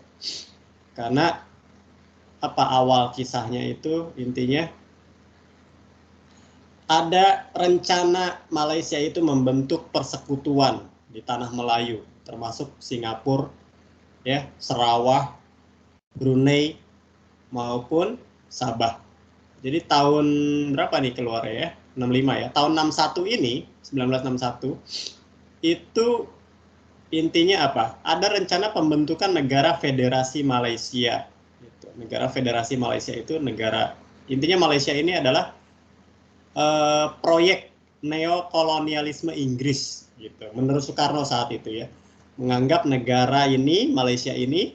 Speaker 1: Karena apa awal kisahnya itu intinya ada rencana Malaysia itu membentuk persekutuan di tanah Melayu, termasuk Singapura, ya, Sarawak, Brunei maupun Sabah. Jadi tahun berapa nih keluar ya? 65 ya. Tahun 61 ini, 1961 itu intinya apa? Ada rencana pembentukan negara federasi Malaysia. Gitu. Negara federasi Malaysia itu negara, intinya Malaysia ini adalah proyek neokolonialisme Inggris gitu. Menurut Soekarno saat itu ya, menganggap negara ini, Malaysia ini,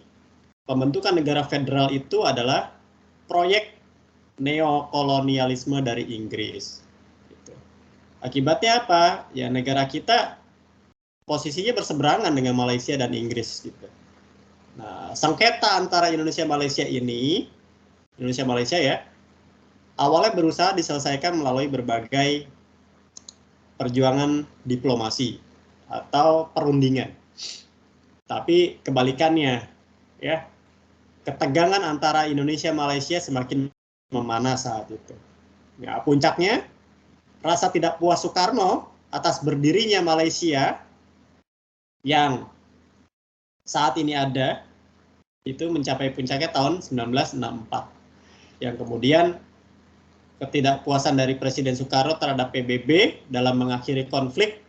Speaker 1: pembentukan negara federal itu adalah proyek neokolonialisme dari Inggris. Gitu. Akibatnya apa? Ya negara kita posisinya berseberangan dengan Malaysia dan Inggris gitu. Nah, sengketa antara Indonesia-Malaysia ini, Indonesia-Malaysia ya, awalnya berusaha diselesaikan melalui berbagai perjuangan diplomasi atau perundingan. Tapi kebalikannya, ya, ketegangan antara Indonesia-Malaysia semakin memanas saat itu. Ya, puncaknya rasa tidak puas Soekarno atas berdirinya Malaysia yang saat ini ada itu mencapai puncaknya tahun 1964. Yang kemudian ketidakpuasan dari Presiden Soekarno terhadap PBB dalam mengakhiri konflik,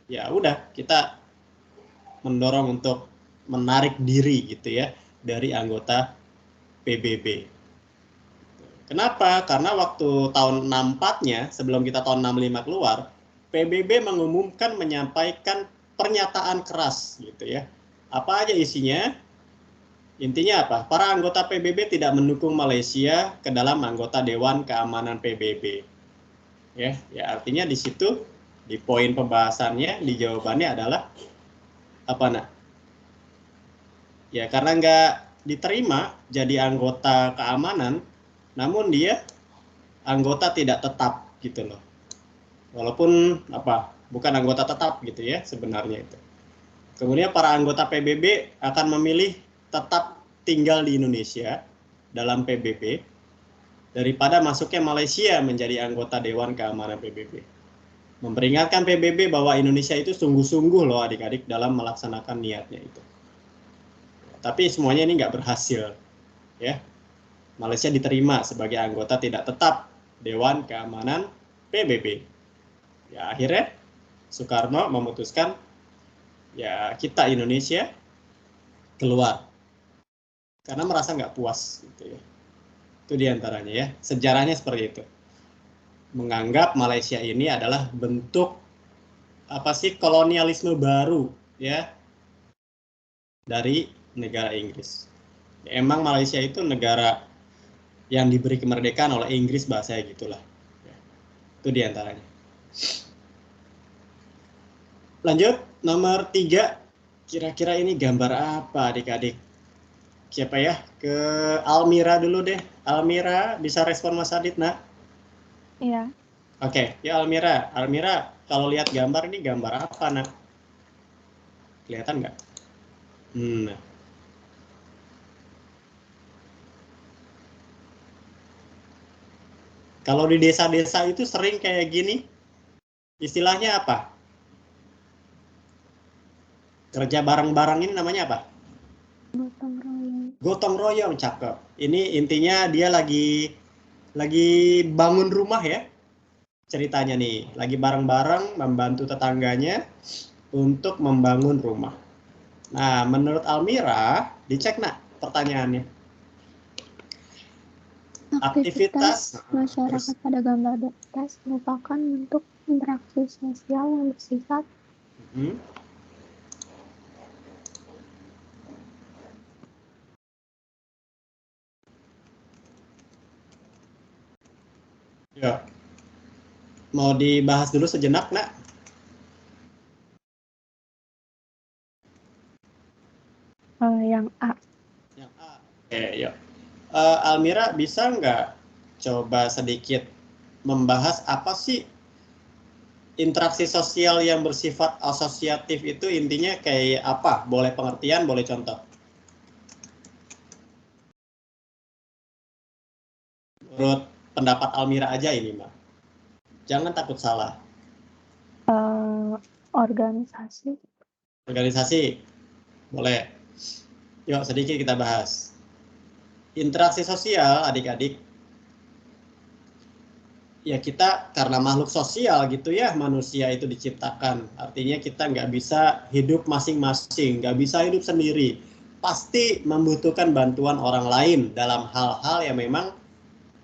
Speaker 1: ya udah kita mendorong untuk menarik diri gitu ya dari anggota PBB. Kenapa? Karena waktu tahun 64-nya, sebelum kita tahun 65 keluar, PBB mengumumkan menyampaikan pernyataan keras gitu ya. Apa aja isinya? Intinya apa? Para anggota PBB tidak mendukung Malaysia ke dalam anggota Dewan Keamanan PBB. Ya artinya di situ di poin pembahasannya, di jawabannya adalah apa nak? Ya karena nggak diterima jadi anggota keamanan, namun dia anggota tidak tetap gitu loh. Walaupun apa? Bukan anggota tetap gitu ya sebenarnya itu. Kemudian para anggota PBB akan memilih tetap tinggal di Indonesia dalam PBB daripada masuknya Malaysia menjadi anggota Dewan Keamanan PBB. Memperingatkan PBB bahwa Indonesia itu sungguh-sungguh loh adik-adik dalam melaksanakan niatnya itu. Tapi semuanya ini nggak berhasil, ya. Malaysia diterima sebagai anggota tidak tetap Dewan Keamanan PBB. Ya akhirnya Soekarno memutuskan ya kita Indonesia keluar karena merasa nggak puas gitu ya. Itu diantaranya ya, sejarahnya seperti itu. Menganggap Malaysia ini adalah bentuk apa sih kolonialisme baru ya dari negara Inggris. Emang Malaysia itu negara yang diberi kemerdekaan oleh Inggris, bahasanya gitulah. Itu diantaranya. Lanjut, nomor 3. Kira-kira ini gambar apa adik-adik? Siapa ya? Ke Almira dulu deh. Almira, bisa respon Mas Adit, nak?
Speaker 3: Iya.
Speaker 1: Oke, ya Almira. Almira, kalau lihat gambar ini gambar apa, nak? Kelihatan nggak? Nah. Kalau di desa-desa itu sering kayak gini, istilahnya apa? Kerja bareng-bareng ini namanya apa?
Speaker 3: Gotong royong.
Speaker 1: Gotong royong, cakep. Ini intinya dia lagi bangun rumah ya. Ceritanya nih, lagi bareng-bareng membantu tetangganya untuk membangun rumah. Nah, menurut Almira, dicek nak pertanyaannya.
Speaker 3: Aktivitas masyarakat pada gambar atas merupakan bentuk interaksi sosial yang bersifat
Speaker 1: Ya. Mau dibahas dulu sejenak, nak?
Speaker 3: Yang A.
Speaker 1: Yang A. Oke, yuk. Almira, bisa nggak coba sedikit membahas apa sih interaksi sosial yang bersifat asosiatif itu intinya kayak apa? Boleh pengertian, boleh contoh. Menurut pendapat Almira aja ini, Mbak. Jangan takut salah.
Speaker 3: Organisasi.
Speaker 1: Organisasi, boleh. Yuk sedikit kita bahas. Interaksi sosial, adik-adik. Ya kita karena makhluk sosial gitu ya, manusia itu diciptakan. Artinya kita nggak bisa hidup masing-masing, nggak bisa hidup sendiri. Pasti membutuhkan bantuan orang lain dalam hal-hal yang memang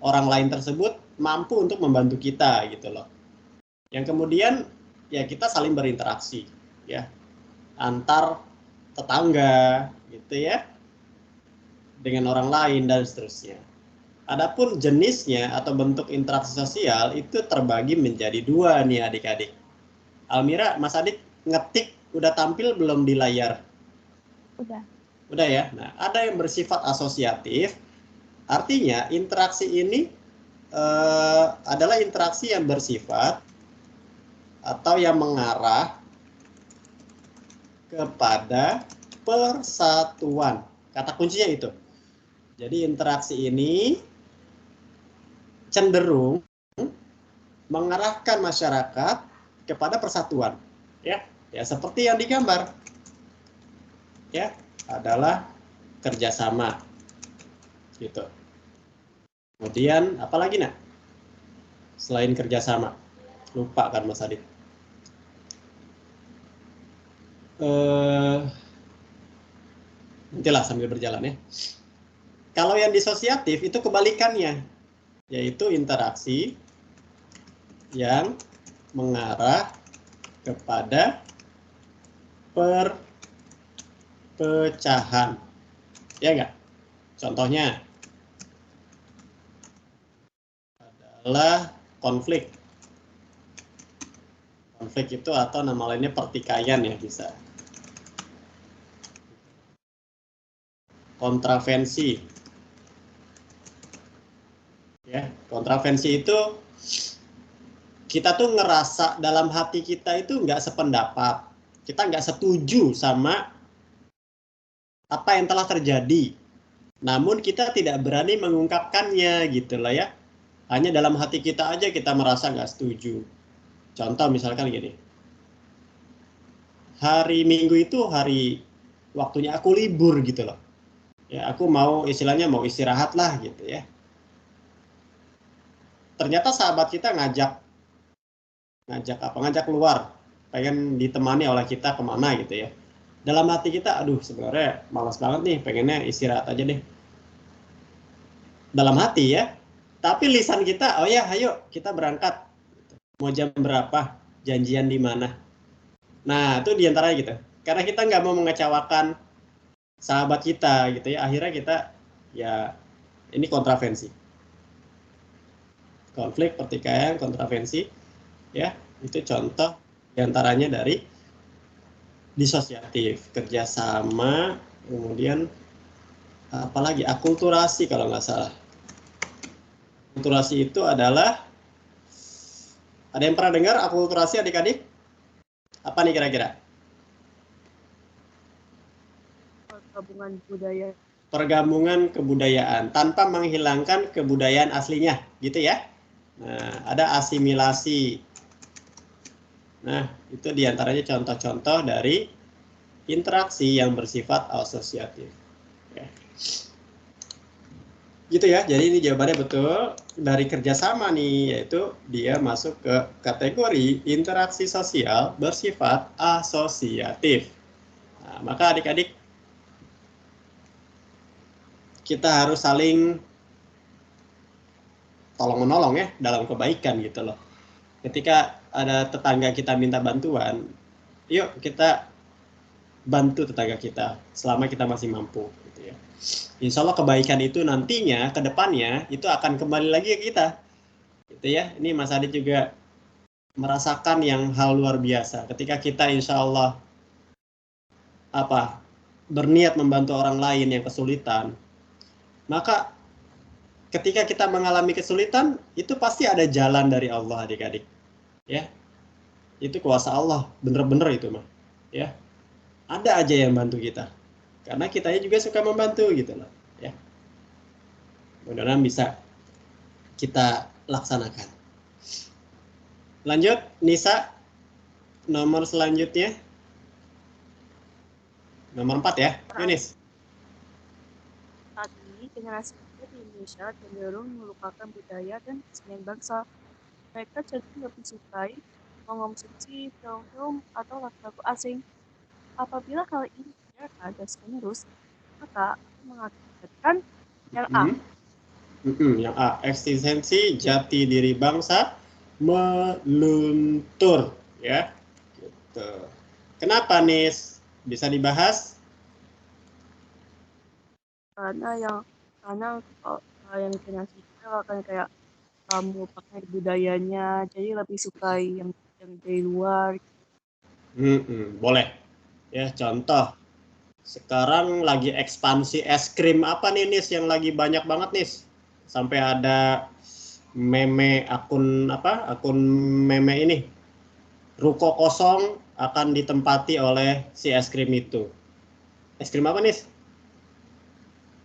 Speaker 1: orang lain tersebut mampu untuk membantu kita gitu loh. Yang kemudian ya kita saling berinteraksi ya antar tetangga gitu ya dengan orang lain dan seterusnya. Adapun jenisnya atau bentuk interaksi sosial itu terbagi menjadi 2 nih adik-adik. Almira, Mas Adit ngetik udah tampil belum di layar?
Speaker 3: Udah.
Speaker 1: Udah ya. Nah, ada yang bersifat asosiatif. Artinya interaksi ini adalah interaksi yang bersifat atau yang mengarah kepada persatuan. Kata kuncinya itu. Jadi interaksi ini cenderung mengarahkan masyarakat kepada persatuan. Ya seperti yang digambar. Ya, adalah kerjasama. Gitu. Kemudian apalagi nak? selain kerjasama? Lupa kan Mas Adit? Nantilah sambil berjalan ya. Kalau yang disosiatif itu kebalikannya, yaitu interaksi yang mengarah kepada perpecahan. Ya enggak? Contohnya adalah konflik. Konflik itu atau nama lainnya pertikaian ya bisa. Kontravensi. Ya, kontravensi itu kita tuh ngerasa dalam hati kita itu nggak sependapat. Kita nggak setuju sama apa yang telah terjadi. Namun kita tidak berani mengungkapkannya gitu lah ya. Hanya dalam hati kita aja kita merasa nggak setuju. Contoh misalkan gini. Hari Minggu itu hari waktunya aku libur gitu loh. Ya, aku mau istilahnya mau istirahat lah gitu ya. Ternyata sahabat kita ngajak keluar, pengen ditemani oleh kita kemana gitu ya. Dalam hati kita, aduh sebenarnya malas banget nih, pengennya istirahat aja deh. Dalam hati ya. Tapi lisan kita, oh ya ayo kita berangkat. Mau jam berapa? Janjian di mana? Nah itu diantaranya gitu. Karena kita nggak mau mengecewakan sahabat kita gitu ya, akhirnya kita ya ini kontravensi. Konflik, pertikaian, kontravensi ya, itu contoh diantaranya dari disosiatif, kerjasama, kemudian apalagi akulturasi kalau nggak salah. Akulturasi itu adalah, ada yang pernah dengar akulturasi adik-adik? Apa nih kira-kira?
Speaker 6: Pergabungan budaya.
Speaker 1: Pergabungan kebudayaan tanpa menghilangkan kebudayaan aslinya, gitu ya. Nah, ada asimilasi. Nah, itu diantaranya contoh-contoh dari interaksi yang bersifat asosiatif. Ya. Gitu ya, jadi ini jawabannya betul. Dari kerjasama nih, yaitu dia masuk ke kategori interaksi sosial bersifat asosiatif. Nah, maka adik-adik, kita harus saling tolong-menolong ya dalam kebaikan gitu loh. Ketika ada tetangga kita minta bantuan, yuk kita bantu tetangga kita selama kita masih mampu gitu ya. Insya Allah kebaikan itu nantinya ke depannya itu akan kembali lagi ke kita gitu ya. Ini Mas Adit juga merasakan yang hal luar biasa ketika kita insya Allah berniat membantu orang lain yang kesulitan, maka ketika kita mengalami kesulitan itu pasti ada jalan dari Allah adik-adik ya. Itu kuasa Allah, bener-bener itu mah ya. Ada aja yang bantu kita karena kitanya juga suka membantu gitu loh ya. Mudah-mudahan bisa kita laksanakan. Lanjut Nisa, nomor selanjutnya nomor 4 ya, Yunis.
Speaker 6: Saat ini generasi muda di Indonesia cenderung melupakan budaya dan kesenian bangsa. Mereka cenderung lebih sukai mengonsumsi film-film atau lagu-lagu asing. Apabila hal ini dibiarkan terus-menerus, maka akan mengakibatkan yang A.
Speaker 1: Yang A, eksistensi jati diri bangsa meluntur ya. Gitu. Kenapa Nis? Bisa dibahas?
Speaker 6: Karena yang generasi kita akan kayak kamu pakai budayanya, jadi lebih suka yang dari luar.
Speaker 1: Boleh ya, contoh sekarang lagi ekspansi es krim apa nih Nis yang lagi banyak banget Nis, sampai ada meme akun meme ini, ruko kosong akan ditempati oleh si es krim itu. Es krim apa Nis?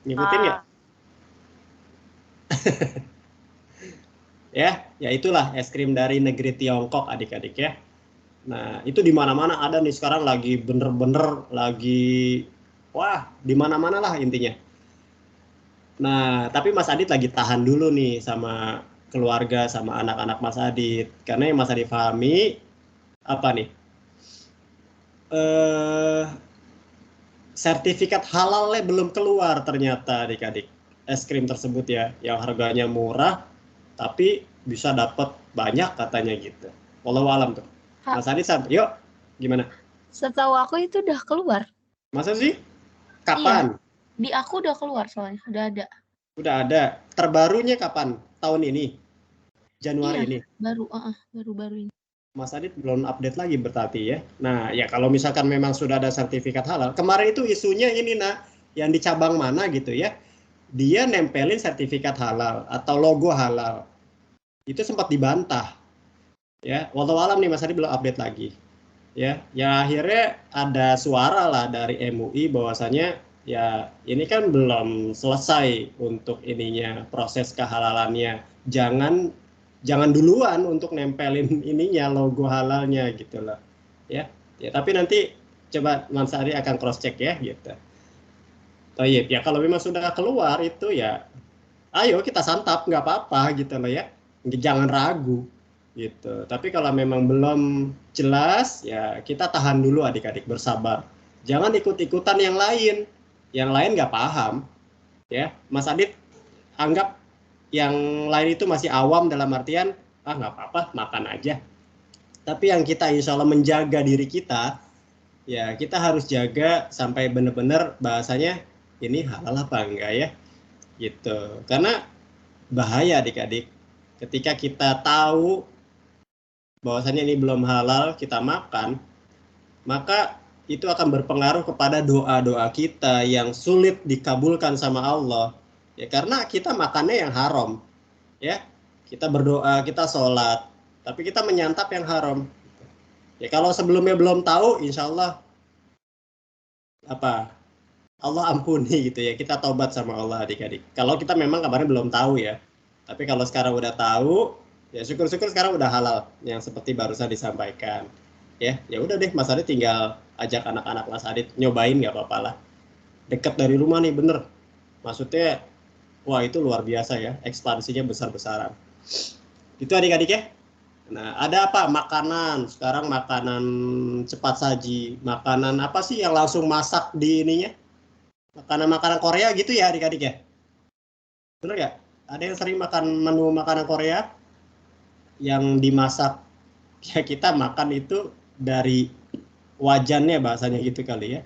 Speaker 1: Ngikutin nggak? Ya itulah es krim dari negeri Tiongkok adik-adik ya. Nah itu di mana-mana ada nih sekarang, lagi bener-bener lagi di mana-mana lah intinya. Nah tapi Mas Adit lagi tahan dulu nih sama keluarga sama anak-anak Mas Adit. Karena yang Mas Adit pahami apa nih? Sertifikat halalnya belum keluar ternyata adik-adik. Es krim tersebut ya, yang harganya murah tapi bisa dapat banyak katanya gitu. Wallahu alam tuh. Mas Adit, yuk gimana?
Speaker 3: Setahu aku itu udah keluar.
Speaker 1: Masa sih? Kapan?
Speaker 3: Iya, di aku udah keluar soalnya, udah ada.
Speaker 1: Udah ada. Terbarunya kapan? Tahun ini? Januari ini?
Speaker 3: Baru-baru ini.
Speaker 1: Mas Adit belum update lagi berarti ya. Nah, ya kalau misalkan memang sudah ada sertifikat halal. Kemarin itu isunya ini, yang di cabang mana gitu ya. Dia nempelin sertifikat halal atau logo halal. Itu sempat dibantah. Ya, wallahu alam nih Mas Adit belum update lagi. Ya akhirnya ada suara lah dari MUI bahwasanya ya ini kan belum selesai untuk ininya proses kehalalannya. Jangan duluan untuk nempelin ininya logo halalnya gitu loh. Ya tapi nanti coba Mas Ari akan cross check ya gitu. Baik, ya kalau memang sudah keluar itu ya ayo kita santap nggak apa-apa gitu loh ya. Jangan ragu gitu. Tapi kalau memang belum jelas ya kita tahan dulu adik-adik, bersabar. Jangan ikut-ikutan yang lain. Yang lain nggak paham. Ya, Mas Adit anggap yang lain itu masih awam dalam artian nggak apa-apa, makan aja. Tapi yang kita insya Allah menjaga diri kita, ya kita harus jaga sampai benar-benar bahasanya ini halal apa enggak ya, gitu. Karena bahaya adik-adik ketika kita tahu bahwasanya ini belum halal kita makan, maka itu akan berpengaruh kepada doa-doa kita yang sulit dikabulkan sama Allah. Ya karena kita makannya yang haram. Ya, kita berdoa, kita sholat, tapi kita menyantap yang haram. Ya kalau sebelumnya belum tahu, insya Allah Allah ampuni gitu ya. Kita tobat sama Allah adik-adik. Kalau kita memang kemarin belum tahu ya. Tapi kalau sekarang udah tahu, ya syukur-syukur sekarang udah halal yang seperti barusan disampaikan. Ya udah deh Mas Adit tinggal ajak anak-anak Mas Adit nyobain nggak apa-apa lah. Dekat dari rumah nih bener. Maksudnya wah itu luar biasa ya, ekspansinya besar-besaran. Itu adik-adik ya. Nah, ada apa? Makanan. Sekarang makanan cepat saji. Makanan apa sih yang langsung masak di ininya? Makanan-makanan Korea gitu ya adik-adik ya? Bener nggak? Ada yang sering makan menu makanan Korea yang dimasak, ya kita makan itu dari wajannya bahasanya gitu kali ya.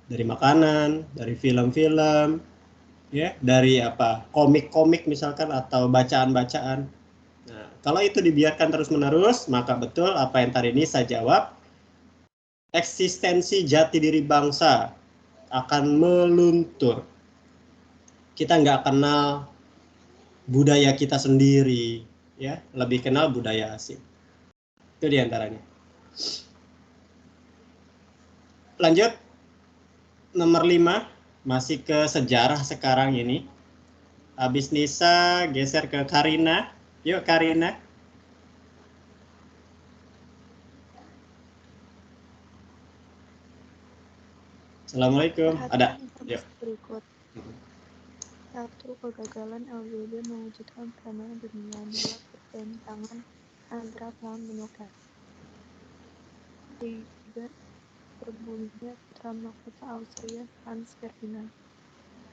Speaker 1: Dari makanan, dari film-film, ya, dari komik-komik misalkan atau bacaan-bacaan. Nah, kalau itu dibiarkan terus-menerus, maka betul apa yang tadi ini saya jawab, eksistensi jati diri bangsa akan meluntur. Kita nggak kenal budaya kita sendiri, ya, lebih kenal budaya asing. Itu diantaranya. Lanjut, nomor 5, masih ke sejarah sekarang ini. Habis Nisa, geser ke Karina. Yuk Karina. Assalamualaikum. Ada. Yuk.
Speaker 6: Berikut. 1. Kegagalan LBB mewujudkan perdamaian dunia. 2. Pertentangan antara lawan benua. 3. Terbunuhnya putra mahkota Austria Franz Ferdinand.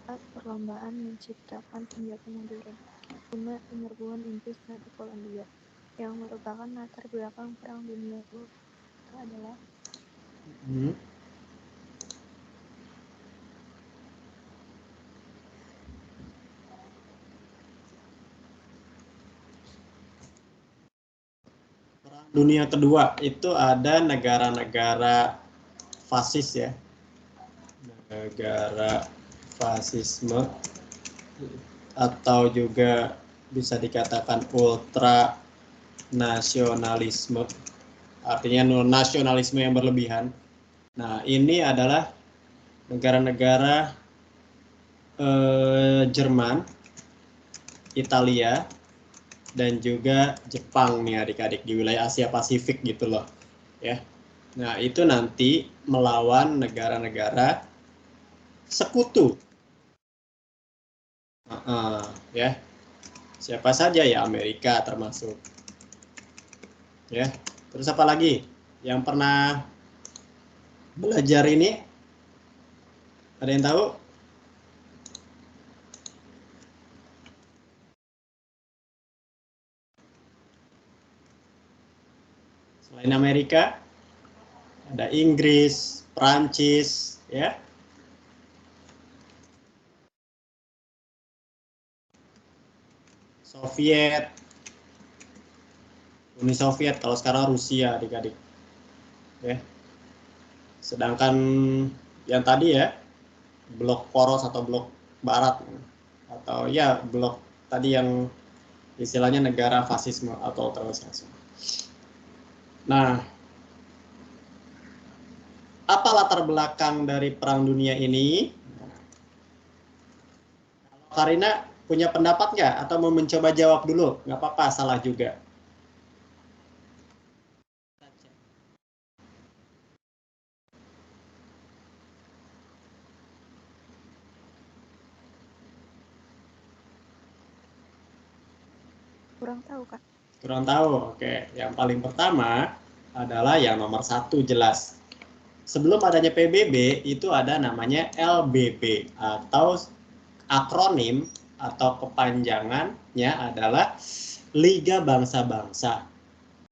Speaker 6: 4. Perlombaan menciptakan senjata modern. 5. Penyerbuan Inggris terhadap Polandia, yang merupakan latar belakang Perang Dunia II. Itu adalah
Speaker 1: Dunia kedua itu ada negara-negara fasis ya, negara fasisme atau juga bisa dikatakan ultra nasionalisme, artinya nasionalisme yang berlebihan. Nah ini adalah negara-negara Jerman, Italia, dan juga Jepang nih adik-adik di wilayah Asia Pasifik gitu loh ya. Nah itu nanti melawan negara-negara sekutu ya. Siapa saja ya? Amerika termasuk. Ya. Terus apa lagi? Yang pernah belajar ini? Ada yang tahu? Selain Amerika, ada Inggris, Prancis, ya. Soviet, Uni Soviet, kalau sekarang Rusia, adik-adik. Ya. Sedangkan yang tadi ya, blok poros atau blok barat, atau ya blok tadi yang istilahnya negara fasisme atau otoritarianisme. Nah, apa latar belakang dari Perang Dunia ini? Karina punya pendapat nggak? Atau mau mencoba jawab dulu? Nggak apa-apa, salah juga.
Speaker 6: Kurang tahu, Kak.
Speaker 1: Kurang tahu, oke. Yang paling pertama adalah yang nomor 1 jelas. Sebelum adanya PBB, itu ada namanya LBB, atau akronim atau kepanjangannya adalah Liga Bangsa-Bangsa.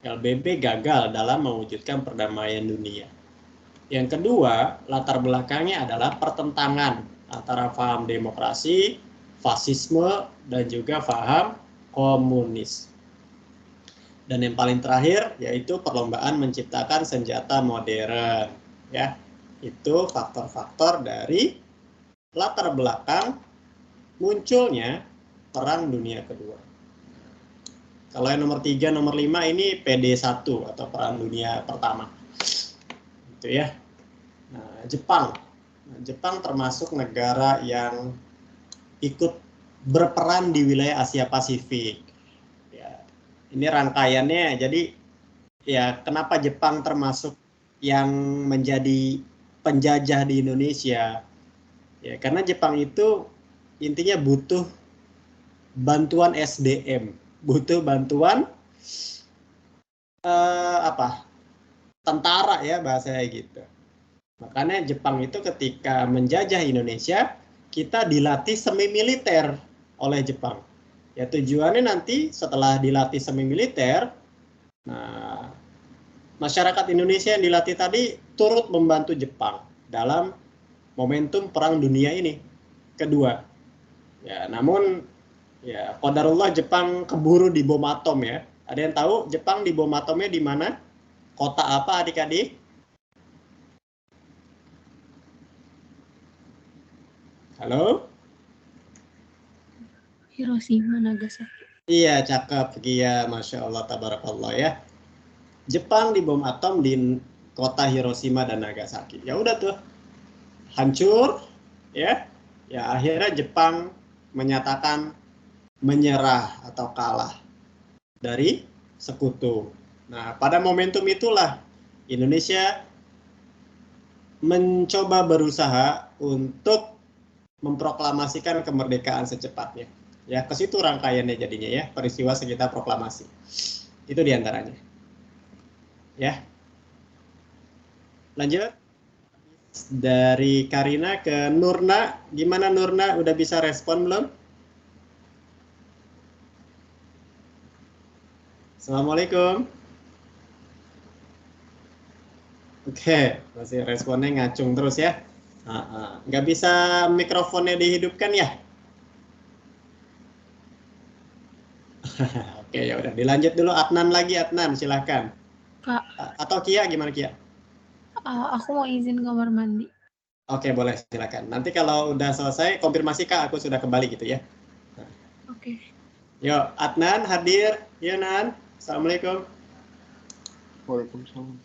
Speaker 1: LBB gagal dalam mewujudkan perdamaian dunia. Yang kedua, latar belakangnya adalah pertentangan antara paham demokrasi, fasisme, dan juga paham komunis. Dan yang paling terakhir yaitu perlombaan menciptakan senjata modern. Ya, itu faktor-faktor dari latar belakang munculnya Perang Dunia Kedua. Kalau yang nomor 3, nomor 5 ini PD1 atau Perang Dunia Pertama. Itu ya. Nah, Jepang. Jepang termasuk negara yang ikut berperan di wilayah Asia Pasifik. Ya, ini rangkaiannya. Jadi ya kenapa Jepang termasuk yang menjadi penjajah di Indonesia? Ya, karena Jepang itu intinya butuh bantuan SDM, butuh bantuan tentara ya bahasanya gitu. Makanya Jepang itu ketika menjajah Indonesia, kita dilatih semi militer oleh Jepang. Ya tujuannya nanti setelah dilatih semi militer, nah masyarakat Indonesia yang dilatih tadi turut membantu Jepang dalam momentum Perang Dunia ini kedua. Ya, namun ya qadarullah Jepang keburu dibom atom ya. Ada yang tahu Jepang dibom atomnya di mana? Kota apa adik-adik? Halo?
Speaker 3: Hiroshima, Nagasaki.
Speaker 1: Iya, cakep. Iya, Masya Allah, tabarakallah ya. Jepang dibom atom di kota Hiroshima dan Nagasaki. Ya udah tuh, hancur ya. Ya akhirnya Jepang menyatakan menyerah atau kalah dari sekutu. Nah, pada momentum itulah Indonesia mencoba berusaha untuk memproklamasikan kemerdekaan secepatnya. Ya, ke situ rangkaiannya jadinya ya, peristiwa sekitar proklamasi. Itu diantaranya. Ya. Lanjut. Dari Karina ke Nurna. Gimana Nurna? Udah bisa respon belum? Assalamualaikum. Oke, masih responnya ngacung terus ya. Nggak bisa mikrofonnya dihidupkan ya? Oke, ya udah dilanjut dulu. Adnan lagi, Adnan silahkan.
Speaker 3: Kak,
Speaker 1: Atau Kia, gimana Kia?
Speaker 3: aku mau izin kamar mandi.
Speaker 1: Oke, boleh silakan. Nanti kalau udah selesai konfirmasi Kak, aku sudah kembali gitu ya.
Speaker 3: Oke.
Speaker 1: Yuk, Adnan hadir. Yuk Nan. Assalamualaikum.
Speaker 2: Waalaikumsalam.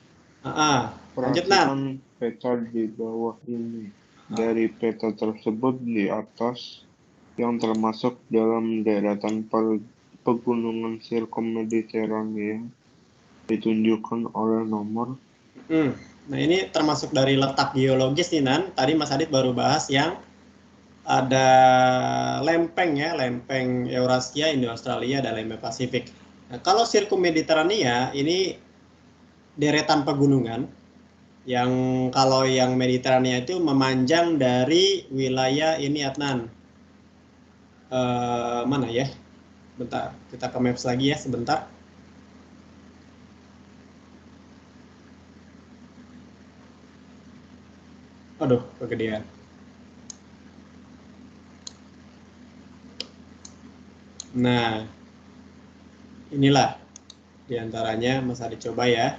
Speaker 1: Lanjut Nan.
Speaker 2: Perhatikan peta di bawah ini. Dari peta tersebut di atas yang termasuk dalam deretan pegunungan sirkum-Mediterania ditunjukkan oleh nomor.
Speaker 1: Nah ini termasuk dari letak geologis nih Nan. Tadi Mas Adit baru bahas yang ada lempeng ya, lempeng Eurasia, Indo-Australia, dan lempeng Pasifik. Nah, kalau sirkum Mediterania ini deretan pegunungan yang kalau yang Mediterania itu memanjang dari wilayah ini Adnan. Mana ya? Bentar, kita ke maps lagi ya sebentar. Aduh, kegedean. Nah, inilah diantaranya, masa dicoba ya.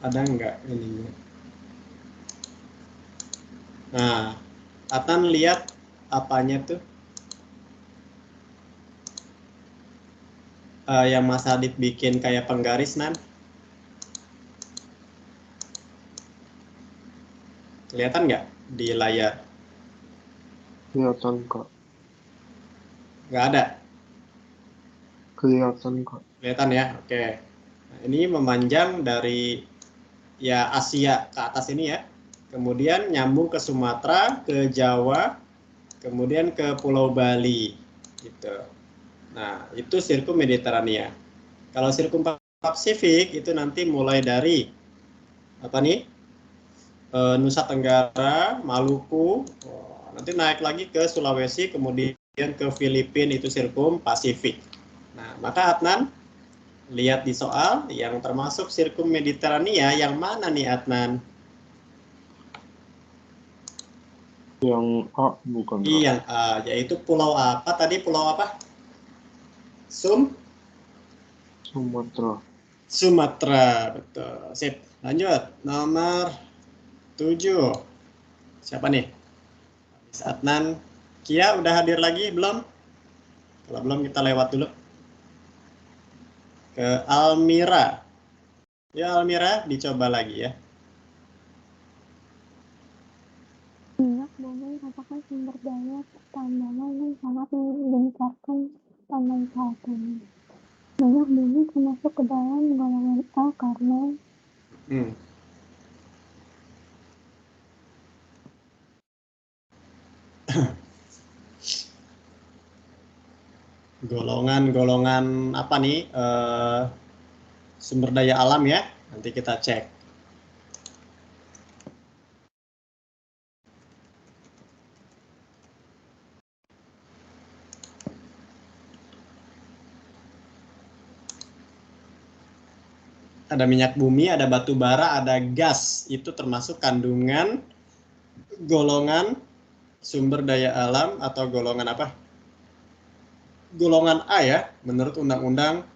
Speaker 1: Ada nggak ininya? Nah, Atan lihat apanya tuh? Yang Mas Adit bikin kayak penggaris, Nan? Kelihatan nggak di layar?
Speaker 2: Kelihatan, Kak.
Speaker 1: Nggak ada?
Speaker 2: Kelihatan, Kak.
Speaker 1: Kelihatan ya? Oke. Nah, ini memanjang dari ya Asia ke atas ini ya. Kemudian nyambung ke Sumatera, ke Jawa, kemudian ke Pulau Bali. Gitu. Nah, itu sirkum Mediterania. Kalau sirkum Pasifik itu nanti mulai dari apa nih? Nusa Tenggara, Maluku, nanti naik lagi ke Sulawesi, kemudian ke Filipina, itu sirkum Pasifik. Nah, maka Adnan lihat di soal yang termasuk sirkum Mediterania yang mana nih Adnan?
Speaker 2: Yang A bukan, Kak?
Speaker 1: Iya, yang A, yaitu pulau apa tadi? Pulau apa?
Speaker 2: Sumatera.
Speaker 1: Sumatera, betul. Sip, lanjut. Nomor 7. Siapa nih? Adnan. Kia udah hadir lagi belum? Kalau belum kita lewat dulu. Ke Almira. Ya Almira, dicoba lagi ya.
Speaker 3: Minyak bumi merupakan sumber daya pertambangan yang sangat meningkatkan tambang saat ini. Minyak bumi termasuk ke dalam golongan A karena golongan apa nih? Sumber daya alam ya. Nanti kita cek. Ada minyak bumi, ada batu bara, ada gas. Itu termasuk kandungan golongan sumber daya alam atau golongan apa? Golongan A ya, menurut Undang-Undang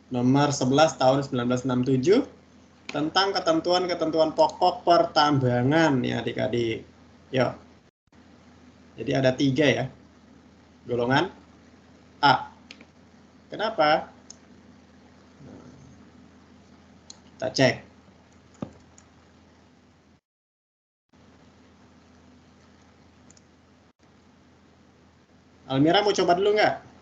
Speaker 3: Nomor 11 Tahun 1967 tentang ketentuan-ketentuan pokok pertambangan ya adik-adik. Yuk. Jadi ada 3 ya. Golongan A. Kenapa? Kita cek. Almira mau coba dulu nggak?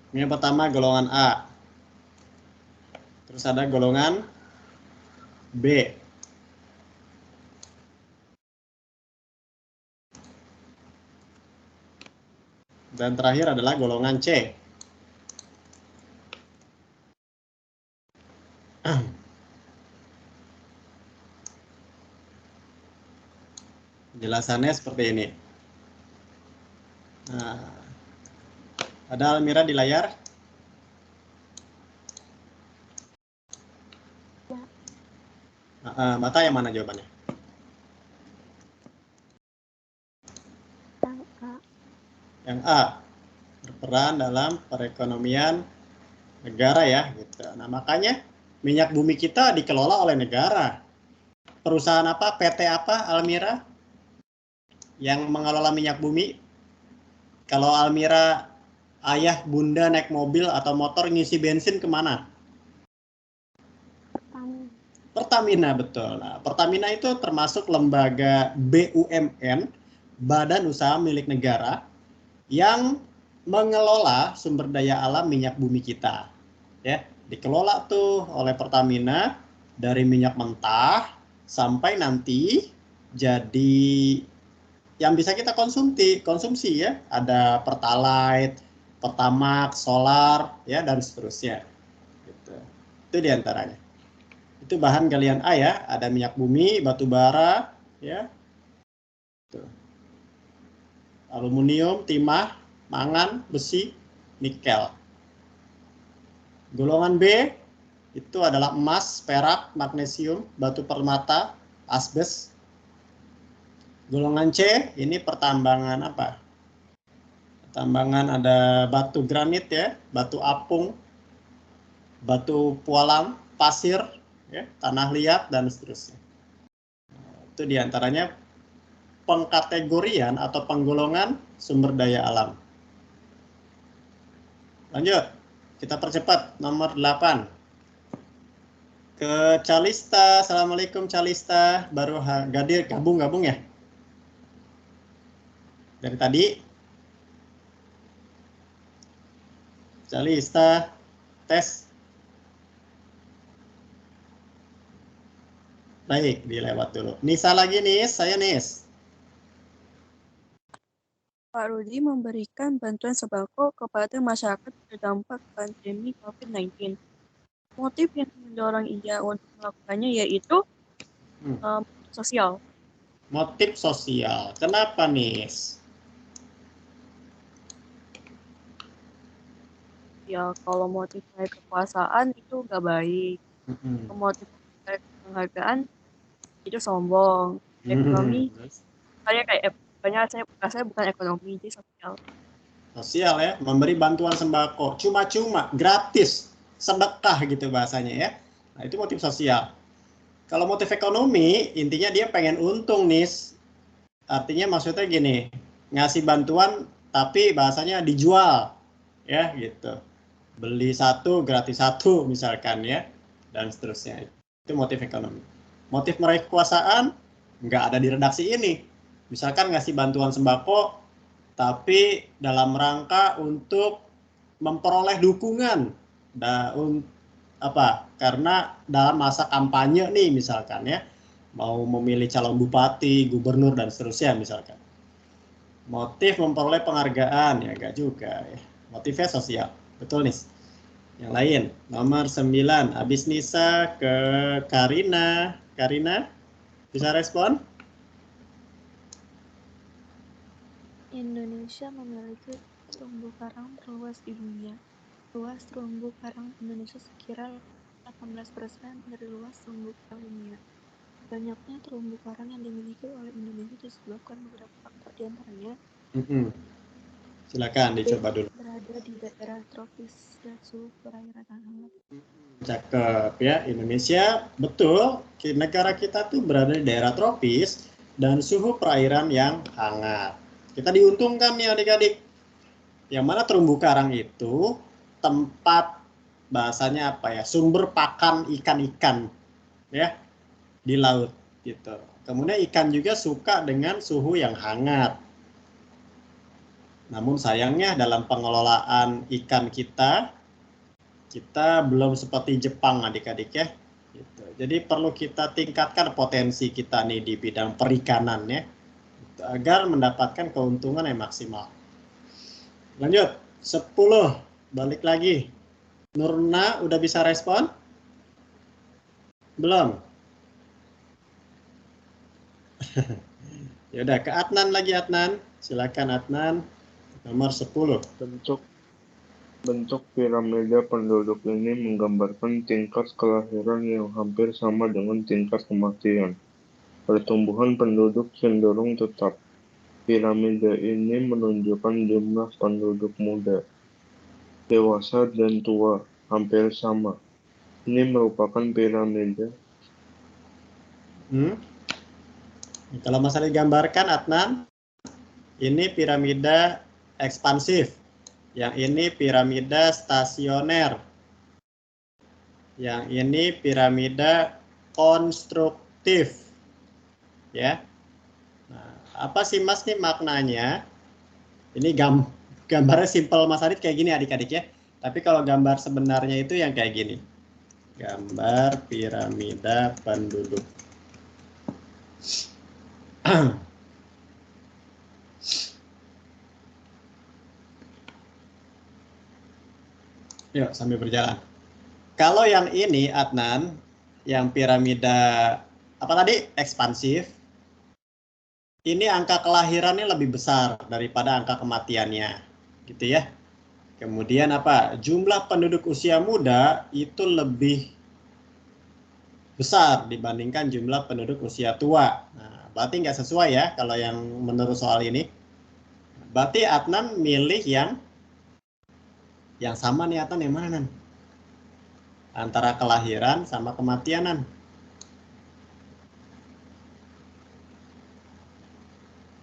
Speaker 3: Yang pertama golongan A. Terus ada golongan B. Dan terakhir adalah golongan C. Penjelasannya seperti ini. Nah, ada Almira di layar? Mata yang mana jawabannya? Yang A.
Speaker 1: Yang A. Berperan dalam perekonomian negara ya. Gitu. Nah makanya minyak bumi kita dikelola oleh negara. Perusahaan apa? PT apa Almira? Yang mengelola minyak bumi? Kalau Almira ayah bunda naik mobil atau motor ngisi bensin kemana? Pertamina, betul. Nah, Pertamina itu termasuk lembaga BUMN, Badan Usaha Milik Negara, yang mengelola sumber daya alam minyak bumi kita. Ya, dikelola tuh oleh Pertamina dari minyak mentah sampai nanti jadi yang bisa kita konsumsi ya. Ada Pertalite, Pertamax, solar, ya, dan seterusnya. Gitu. Itu diantaranya. Itu bahan galian A ya, ada minyak bumi, batu bara, ya, tuh. Aluminium, timah, mangan, besi, nikel. Golongan B itu adalah emas, perak, magnesium, batu permata, asbes. Golongan C ini pertambangan apa? Pertambangan ada batu granit ya, batu apung, batu pualam, pasir, ya, tanah liat, dan seterusnya. Itu diantaranya pengkategorian atau penggolongan sumber daya alam. Lanjut, kita percepat nomor 8. Ke Calista. Assalamualaikum Calista, baru hadir, gabung ya? Dari tadi. Calista, tes. Baik, dilewat dulu. Nisa lagi nih, saya Nis.
Speaker 6: Pak Rudi memberikan bantuan sembako kepada masyarakat terdampak pandemi COVID-19. Motif yang mendorong ia untuk melakukannya yaitu sosial.
Speaker 1: Motif sosial. Kenapa Nis?
Speaker 6: Ya, kalau motif dari kekuasaan itu nggak baik. Motif dari penghargaan itu sombong. Ekonomi, saya bukan ekonomi, jadi sosial.
Speaker 1: Sosial ya, memberi bantuan sembako, cuma-cuma, gratis, sedekah gitu bahasanya ya. Nah, itu motif sosial. Kalau motif ekonomi, intinya dia pengen untung Nis. Artinya maksudnya gini, ngasih bantuan tapi bahasanya dijual, ya gitu. Beli satu gratis satu misalkan ya, dan seterusnya. Itu motif ekonomi. Motif meraih kekuasaan nggak ada di redaksi ini. Misalkan ngasih bantuan sembako tapi dalam rangka untuk memperoleh dukungan karena dalam masa kampanye nih misalkan ya, mau memilih calon bupati, gubernur, dan seterusnya misalkan. Motif memperoleh penghargaan ya enggak juga ya. Motifnya sosial. Betul nih. Yang lain, nomor 9, habis Nisa ke Karina. Karina, bisa respon?
Speaker 7: Indonesia memiliki terumbu karang terluas di dunia. Luas terumbu karang Indonesia sekira 18% dari luas terumbu karang dunia. Banyaknya terumbu karang yang dimiliki oleh Indonesia disebabkan beberapa faktor, diantaranya
Speaker 1: silakan dicoba dulu.
Speaker 7: Berada di daerah tropis dan suhu perairan hangat.
Speaker 1: Cakep ya, Indonesia betul, negara kita tuh berada di daerah tropis dan suhu perairan yang hangat. Kita diuntungkan nih adik-adik. Yang mana terumbu karang itu tempat bahasanya apa ya, sumber pakan ikan-ikan ya di laut gitu. Kemudian ikan juga suka dengan suhu yang hangat. Namun sayangnya dalam pengelolaan ikan kita belum seperti Jepang adik-adik ya. Gitu. Jadi perlu kita tingkatkan potensi kita nih di bidang perikanan ya, agar mendapatkan keuntungan yang maksimal. Lanjut, 10, balik lagi. Nurna udah bisa respon? Belum? Ya udah, ke Adnan lagi Adnan. Silakan Adnan. Nomor 10.
Speaker 2: Bentuk piramida penduduk ini menggambarkan tingkat kelahiran yang hampir sama dengan tingkat kematian. Pertumbuhan penduduk cenderung tetap. Piramida ini menunjukkan jumlah penduduk muda, dewasa, dan tua hampir sama. Ini merupakan piramida.
Speaker 1: Kalau masalah digambarkan Adnan, ini piramida ekspansif. Yang ini piramida stasioner. Yang ini piramida konstruktif. Ya. Nah, apa sih Mas nih maknanya? Ini gambarnya simple Mas Adit kayak gini adik-adik ya. Tapi kalau gambar sebenarnya itu yang kayak gini. Gambar piramida penduduk. Yuk sambil berjalan. Kalau yang ini Adnan, yang piramida apa tadi? Ekspansif. Ini angka kelahirannya lebih besar daripada angka kematiannya. Gitu ya. Kemudian apa? Jumlah penduduk usia muda itu lebih besar dibandingkan jumlah penduduk usia tua. Nah, berarti nggak sesuai ya kalau yang menurut soal ini. Berarti Adnan milih yang sama nih Adnan yang mana Nan? Antara kelahiran sama kematianan.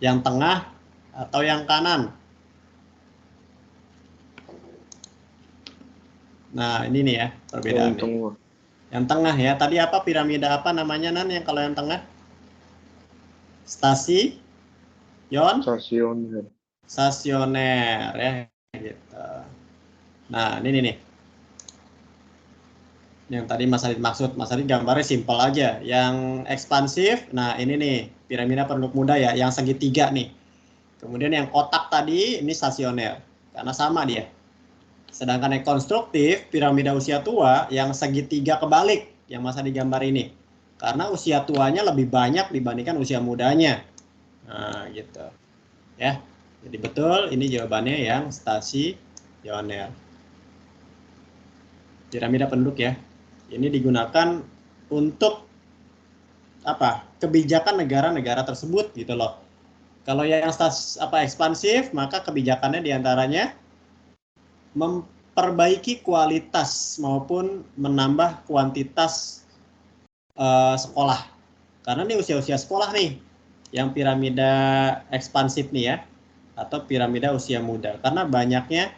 Speaker 1: Yang tengah atau yang kanan? Nah, ini nih ya perbedaannya. Yang tengah ya. Tadi apa piramida apa namanya Nan yang kalau yang tengah? Stasioner ya gitu. Nah, ini nih. Yang tadi Mas Adit maksud, Mas Adit gambarnya simpel aja. Yang ekspansif, nah ini nih piramida penduduk muda ya, yang segitiga nih. Kemudian yang kotak tadi ini stasioner, karena sama dia. Sedangkan yang konstruktif, piramida usia tua, yang segitiga kebalik, yang Mas Adit gambar ini. Karena usia tuanya lebih banyak dibandingkan usia mudanya. Nah gitu. Ya, jadi betul ini jawabannya yang stasioner. Piramida penduduk ya. Ini digunakan untuk apa? Kebijakan negara-negara tersebut gitu loh. Kalau yang ekspansif, maka kebijakannya diantaranya memperbaiki kualitas maupun menambah kuantitas sekolah. Karena ini usia-usia sekolah nih, yang piramida ekspansif nih ya, atau piramida usia muda. Karena banyaknya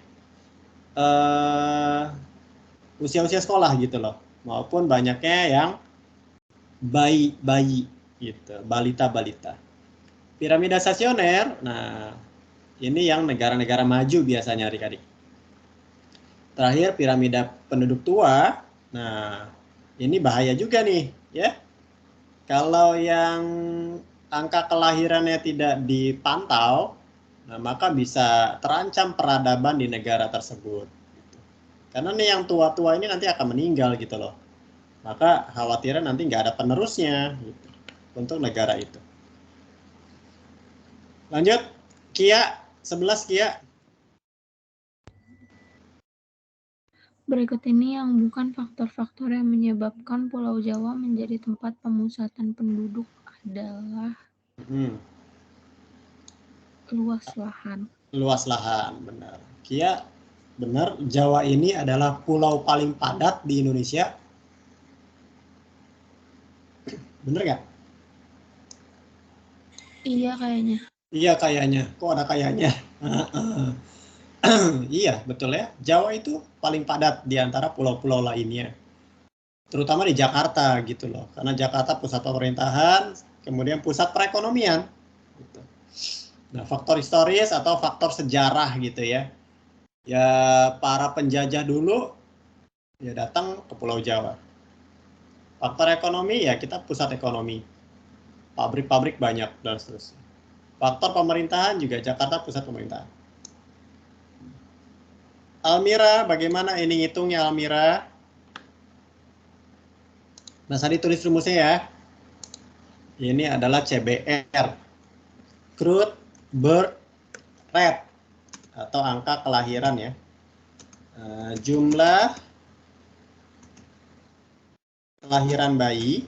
Speaker 1: usia-usia sekolah gitu loh. Maupun banyaknya yang bayi gitu, balita. Piramida stasioner, nah ini yang negara-negara maju biasanya adik-adik. Terakhir piramida penduduk tua, nah ini bahaya juga nih ya. Kalau yang angka kelahirannya tidak dipantau, nah maka bisa terancam peradaban di negara tersebut. Karena nih yang tua-tua ini nanti akan meninggal gitu loh. Maka khawatirnya nanti nggak ada penerusnya gitu, untuk negara itu. Lanjut, Kia, 11 Kia.
Speaker 7: Berikut ini yang bukan faktor-faktor yang menyebabkan Pulau Jawa menjadi tempat pemusatan penduduk adalah luas lahan.
Speaker 1: Luas lahan, benar. Kia, benar, Jawa ini adalah pulau paling padat di Indonesia. Bener nggak?
Speaker 7: Iya kayaknya.
Speaker 1: Iya kayaknya. Kok ada kayaknya? Iya, betul ya. Jawa itu paling padat di antara pulau-pulau lainnya. Terutama di Jakarta gitu loh. Karena Jakarta pusat pemerintahan, kemudian pusat perekonomian. Gitu. Nah, faktor historis atau faktor sejarah gitu ya. Ya para penjajah dulu ya datang ke Pulau Jawa. Faktor ekonomi ya kita pusat ekonomi. Pabrik-pabrik banyak dan seterusnya. Faktor pemerintahan juga Jakarta pusat pemerintahan. Almira, bagaimana ini ngitungnya Almira? Mas Adi tulis rumusnya ya. Ini adalah CBR. Growth Birth Rate atau angka kelahiran ya. Jumlah kelahiran bayi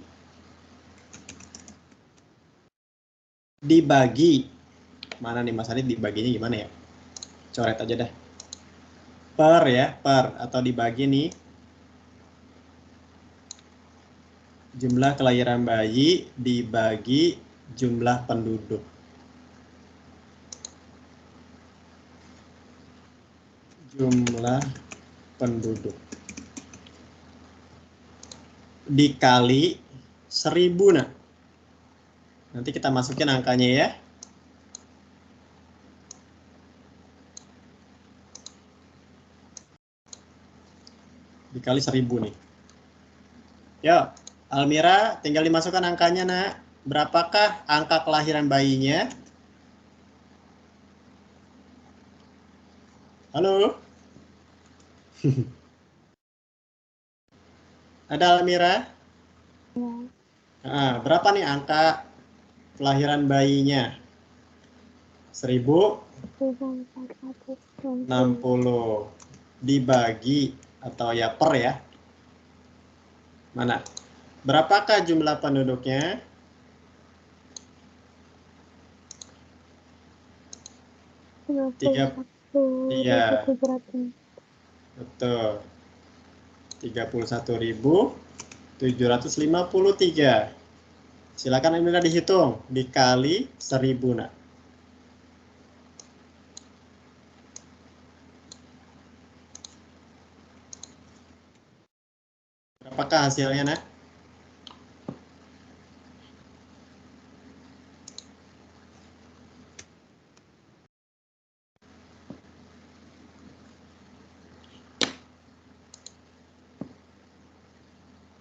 Speaker 1: dibagi, mana nih Mas Adit dibaginya gimana ya? Coret aja dah. Per ya, per atau dibagi nih. Jumlah kelahiran bayi dibagi jumlah penduduk. Jumlah penduduk dikali 1000 nak. Nanti kita masukin angkanya ya. Dikali 1000 nih. Yuk, Almira tinggal dimasukkan angkanya nak. Berapakah angka kelahiran bayinya? Halo? Ada Almira?
Speaker 3: Ya,
Speaker 1: Nah, berapa nih angka kelahiran bayinya? 1060 dibagi atau ya per ya. Mana? Berapakah jumlah penduduknya? Iya. Betul. 31.753. Silakan Almira dihitung dikali 1000 nak. Berapakah hasilnya nak?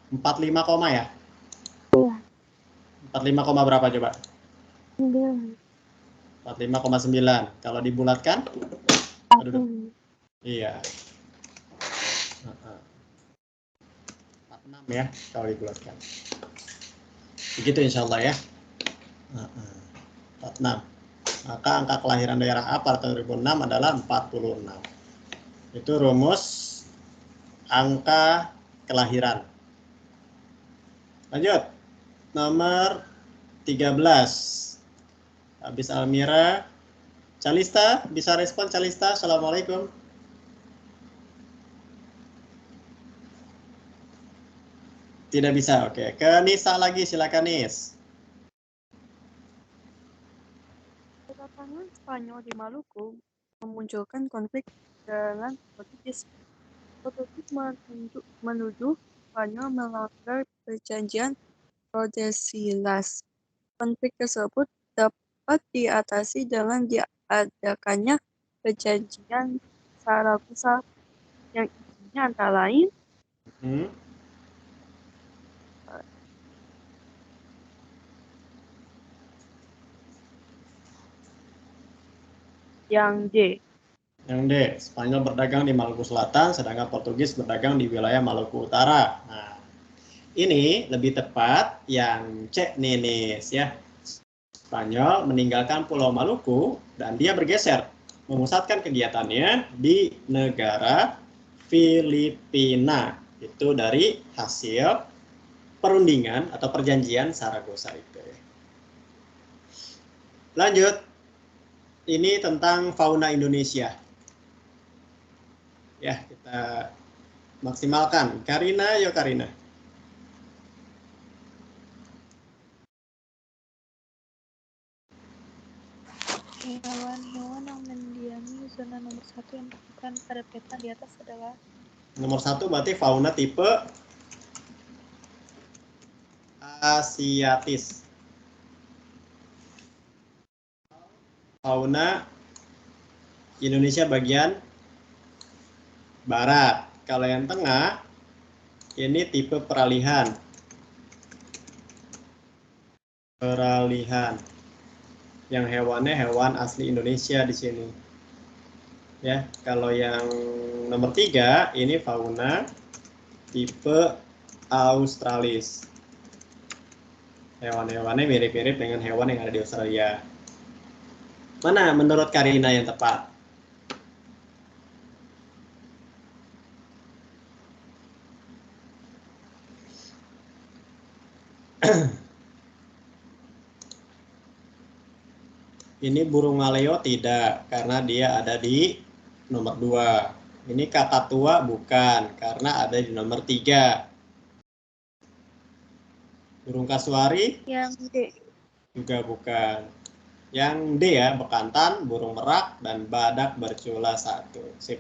Speaker 1: Empat lima koma ya?
Speaker 3: Iya.
Speaker 1: 45 koma berapa coba?
Speaker 3: 9.
Speaker 1: 45,9. Kalau dibulatkan? Aduh. Iya. 46 ya kalau dibulatkan. Begitu insya Allah ya. 46. Maka angka kelahiran daerah A pada tahun 2006 adalah 46. Itu rumus angka kelahiran. Lanjut. Nomor 13. Habis Almira. Calista, bisa respon Calista? Assalamualaikum. Tidak bisa, oke. Ke Nisa lagi, silakan Nis.
Speaker 6: Kedatangan Spanyol di Maluku memunculkan konflik dengan Portugis. Portugis menuduh Spanyol melanggar perjanjian Tordesillas. Konflik tersebut dapat diatasi dengan diadakannya perjanjian Saragossa yang isinya antara lain yang D.
Speaker 1: Yang D, Spanyol berdagang di Maluku Selatan, sedangkan Portugis berdagang di wilayah Maluku Utara. Nah, ini lebih tepat yang C nih Nis ya. Spanyol meninggalkan Pulau Maluku dan dia bergeser memusatkan kegiatannya di negara Filipina. Itu dari hasil perundingan atau perjanjian Saragossa itu. Lanjut. Ini tentang fauna Indonesia. Ya, kita maksimalkan. Karina, yuk Karina.
Speaker 7: Hewan-hewan yang mendiami zona nomor 1 yang ditemukan pada peta di atas adalah
Speaker 1: nomor 1 berarti fauna tipe Asiatis. Fauna Indonesia bagian barat. Kalau yang tengah ini tipe peralihan. Yang hewannya hewan asli Indonesia di sini. Ya, kalau yang nomor 3 ini fauna tipe Australis. Hewan-hewannya mirip-mirip dengan hewan yang ada di Australia. Mana menurut Karina yang tepat? Ini burung maleo tidak, karena dia ada di nomor 2. Ini kakatua bukan, karena ada di nomor 3. Burung kasuari?
Speaker 6: Yang D.
Speaker 1: Juga bukan. Yang D ya, bekantan, burung merak, dan badak bercula 1. Sip.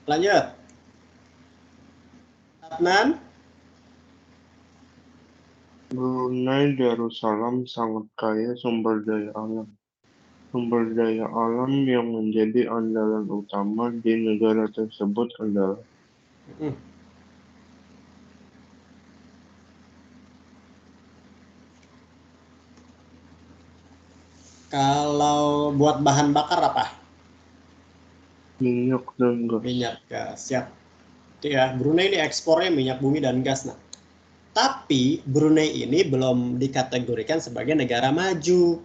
Speaker 1: Lanjut. Adnan?
Speaker 2: Brunei Darussalam sangat kaya sumber daya alam. Sumber daya alam yang menjadi andalan utama di negara tersebut adalah
Speaker 1: Hmm. Kalau buat bahan bakar apa?
Speaker 2: minyak dan gas.
Speaker 1: Minyak gas. Siap. Itu ya, Brunei ini ekspornya minyak bumi dan gas. Nah, tapi Brunei ini belum dikategorikan sebagai negara maju.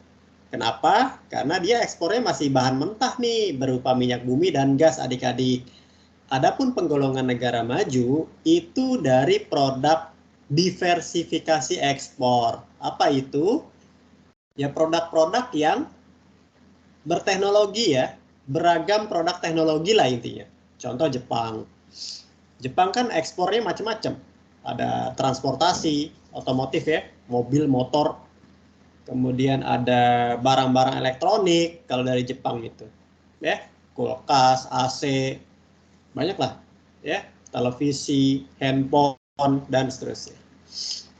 Speaker 1: Kenapa? Karena dia ekspornya masih bahan mentah nih, berupa minyak bumi dan gas adik-adik. Adapun penggolongan negara maju itu dari produk diversifikasi ekspor. Apa itu? Ya produk-produk yang berteknologi ya, beragam produk teknologi lah intinya. Contoh Jepang. Jepang kan ekspornya macam-macam. Ada transportasi, otomotif ya, mobil, motor. Kemudian ada barang-barang elektronik kalau dari Jepang itu. Ya, kulkas, AC, banyak lah. Ya, televisi, handphone, dan seterusnya.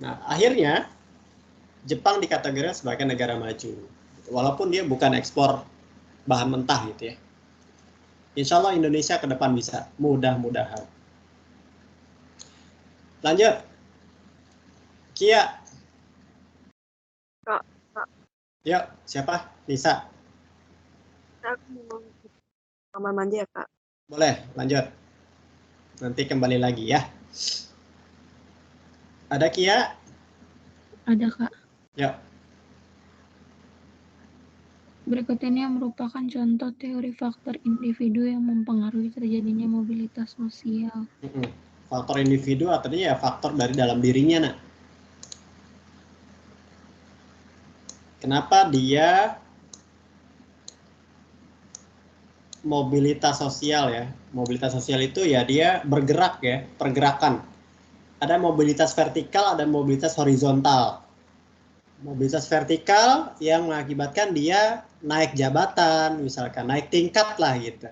Speaker 1: Nah, akhirnya Jepang dikategorikan sebagai negara maju. Walaupun dia bukan ekspor bahan mentah gitu ya. Insya Allah Indonesia ke depan bisa. Mudah-mudahan. Lanjut. Kia.
Speaker 6: Kak,
Speaker 1: Yuk, siapa? Nisa.
Speaker 6: aku mau ke kamar mandi ya, Kak.
Speaker 1: Boleh, lanjut. Nanti kembali lagi ya. Ada Kia?
Speaker 3: Ada, Kak.
Speaker 1: Yuk.
Speaker 3: Berikut ini yang merupakan contoh teori faktor individu yang mempengaruhi terjadinya mobilitas sosial.
Speaker 1: Faktor individu artinya ya faktor dari dalam dirinya, nak. Kenapa dia mobilitas sosial ya? Mobilitas sosial itu ya dia bergerak ya, pergerakan. Ada mobilitas vertikal, ada mobilitas horizontal. Mobilitas vertikal yang mengakibatkan dia naik jabatan, misalkan naik tingkat lah gitu.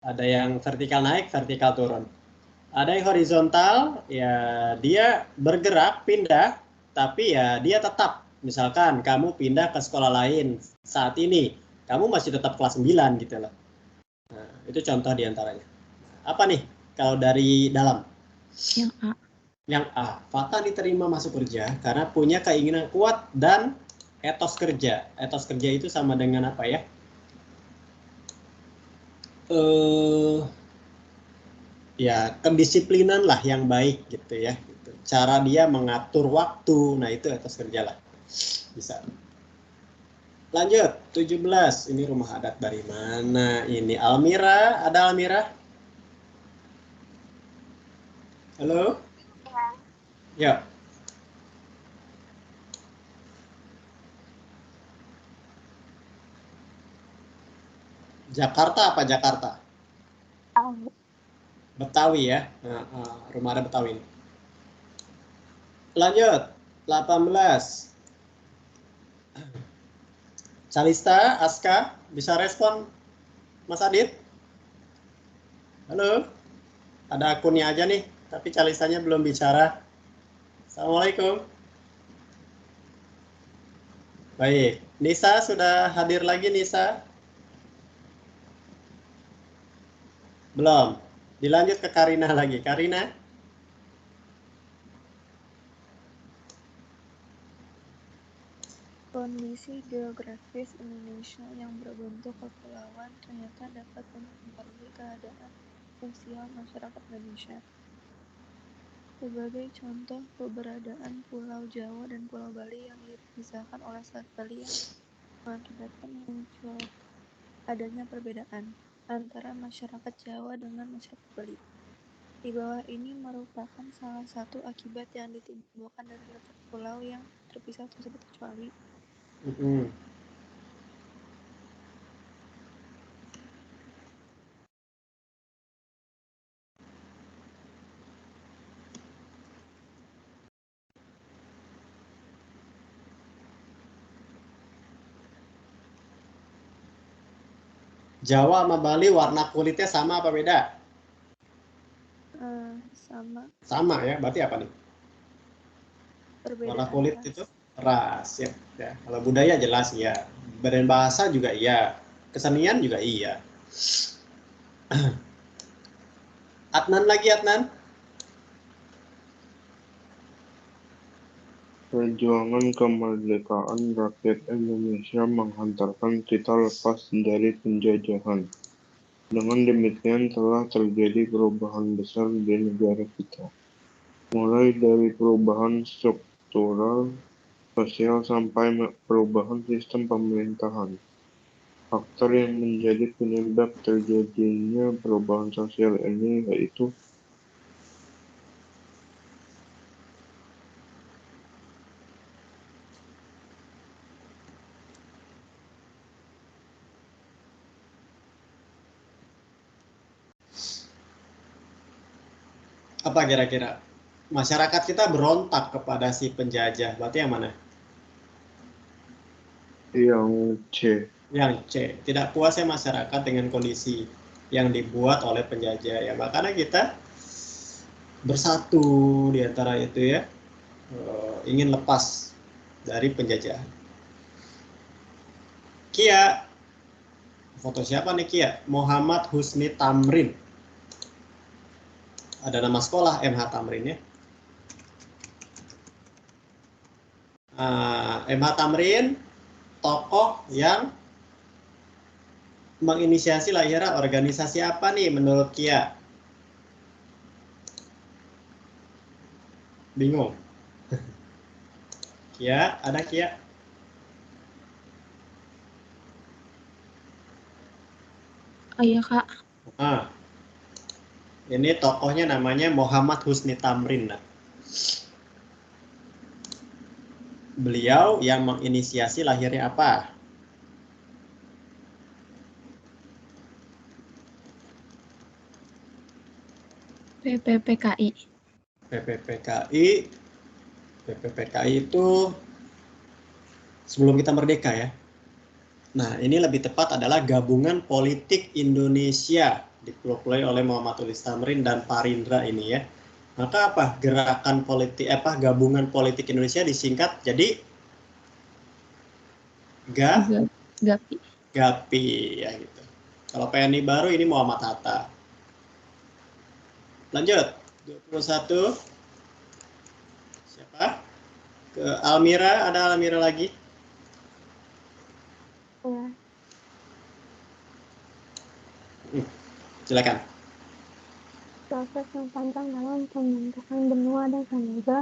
Speaker 1: Ada yang vertikal naik, vertikal turun. Ada yang horizontal, ya dia bergerak, pindah, tapi ya dia tetap. Misalkan kamu pindah ke sekolah lain saat ini, kamu masih tetap kelas 9 gitu loh. Nah, itu contoh diantaranya. Apa nih kalau dari dalam?
Speaker 3: Yang A.
Speaker 1: Yang A, Fata diterima masuk kerja karena punya keinginan kuat dan etos kerja. Etos kerja itu sama dengan apa ya? Ya kedisiplinan lah yang baik gitu ya. Cara dia mengatur waktu, nah itu etos kerja lah. Bisa. Lanjut, 17. Ini rumah adat dari mana? Ini Almira, ada Almira? Halo? Ya. Jakarta apa Jakarta? Betawi ya. Rumah adat Betawi. Lanjut, 18. Calista, Aska, bisa respon Mas Adit? Halo? Ada akunnya aja nih, tapi Calistanya belum bicara. Assalamualaikum. Baik, Nisa sudah hadir lagi Nisa? Belum. Dilanjut ke Karina lagi. Karina?
Speaker 7: Kondisi geografis Indonesia yang berbentuk kepulauan ternyata dapat mempengaruhi keadaan sosial masyarakat Indonesia. Sebagai contoh, keberadaan Pulau Jawa dan Pulau Bali yang dipisahkan oleh Selat Bali yang mengakibatkan muncul adanya perbedaan antara masyarakat Jawa dengan masyarakat Bali. Di bawah ini merupakan salah satu akibat yang ditimbulkan dari letak pulau yang terpisah tersebut kecuali
Speaker 1: Jawa sama Bali warna kulitnya sama apa beda?
Speaker 7: sama
Speaker 1: Sama ya, berarti apa nih? Warna
Speaker 7: Perbedaan
Speaker 1: kulit
Speaker 7: ras.
Speaker 1: itu ras ya. Ya. Kalau budaya jelas ya. Badan bahasa juga iya. Kesenian juga iya. Adnan lagi Adnan.
Speaker 2: Perjuangan kemerdekaan rakyat Indonesia menghantarkan kita lepas dari penjajahan. Dengan demikian telah terjadi perubahan besar di negara kita, mulai dari perubahan struktural, sosial, sampai perubahan sistem pemerintahan. Faktor yang menjadi penyebab terjadinya perubahan sosial ini yaitu
Speaker 1: Apa kira-kira? Masyarakat kita berontak kepada si penjajah. Berarti yang mana?
Speaker 2: yang C.
Speaker 1: Yang C. Tidak puasnya masyarakat dengan kondisi yang dibuat oleh penjajah. Ya, makanya kita bersatu di antara itu ya. Ingin lepas dari penjajahan. Kia. Foto siapa nih Kia? Muhammad Husni Tamrin. Ada nama sekolah MH Tamrin ya. MH Tamrin tokoh yang menginisiasi lahirnya organisasi apa nih menurut Kia? Bingung? Kia, ada Kia?
Speaker 7: Oh iya Kak,
Speaker 1: Ini tokohnya namanya Muhammad Husni Tamrin. Nah. Beliau yang menginisiasi lahirnya apa?
Speaker 7: PPPKI.
Speaker 1: PPPKI. PPPKI itu sebelum kita merdeka ya. Nah, ini lebih tepat adalah Gabungan Politik Indonesia dikelola oleh Muhammad Husni Tamrin dan Parindra ini ya. Maka apa? Gerakan politik Gabungan Politik Indonesia disingkat jadi
Speaker 7: GAPI.
Speaker 1: GAPI ya gitu. Kalau PNI baru ini Muhammad Hatta. Lanjut. 21. Siapa? Ke Almira, ada Almira lagi?
Speaker 3: Ya,
Speaker 1: Silakan.
Speaker 3: proses yang panjang dalam pembentukan benua dan samudra.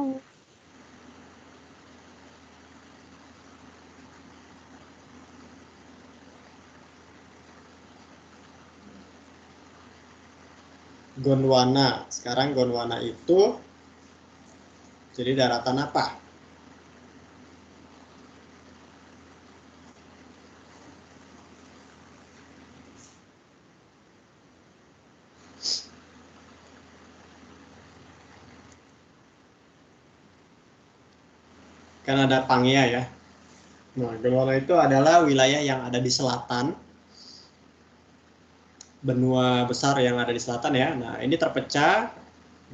Speaker 1: Gondwana. Sekarang Gondwana itu jadi daratan apa? Kan ada Pangea ya. Nah, Gondwana itu adalah wilayah yang ada di selatan. Benua besar yang ada di selatan ya. Nah, ini terpecah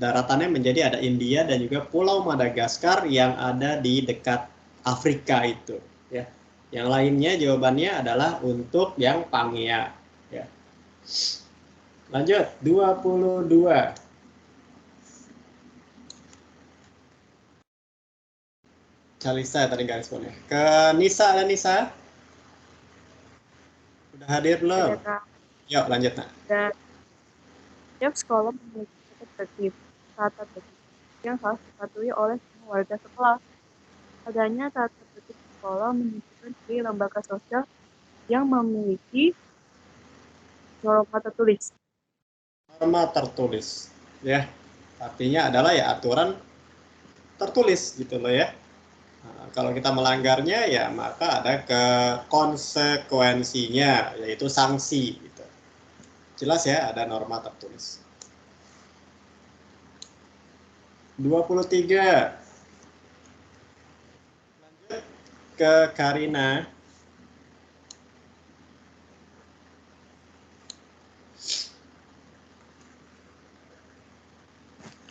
Speaker 1: daratannya menjadi ada India dan juga Pulau Madagaskar yang ada di dekat Afrika itu ya. Yang lainnya jawabannya adalah untuk yang Pangea ya. Lanjut 22. Calisa tadi nggak responnya. Ke Nisa, ada Nisa? Udah hadir belum?
Speaker 6: Ada Kak.
Speaker 1: Yuk lanjut nak.
Speaker 6: Dan setiap sekolah memiliki tata tertib yang harus dipatuhi oleh semua warga sekolah. Adanya tata tertib sekolah menunjukkan diri lembaga sosial yang memiliki norma tertulis.
Speaker 1: Norma tertulis ya. Artinya adalah ya aturan tertulis gitu loh ya. Nah, kalau kita melanggarnya ya maka ada konsekuensinya yaitu sanksi gitu. Jelas ya ada norma tertulis. 23. Lanjut ke Karina.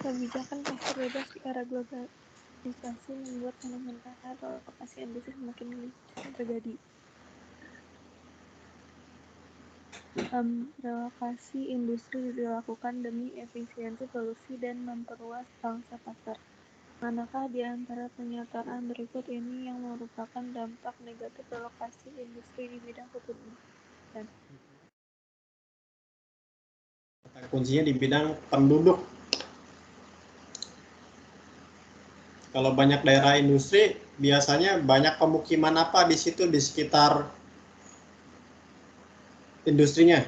Speaker 7: Kebijakan pasar bebas di era globalisasi membuat fenomena relokasi industri semakin terjadi. Relokasi industri dilakukan demi efisiensi produksi dan memperluas pangsa pasar. Manakah di antara pernyataan berikut ini yang merupakan dampak negatif relokasi industri di bidang kependudukan?
Speaker 1: Kata kuncinya di bidang penduduk. Kalau banyak daerah industri, biasanya banyak pemukiman apa di situ di sekitar industrinya?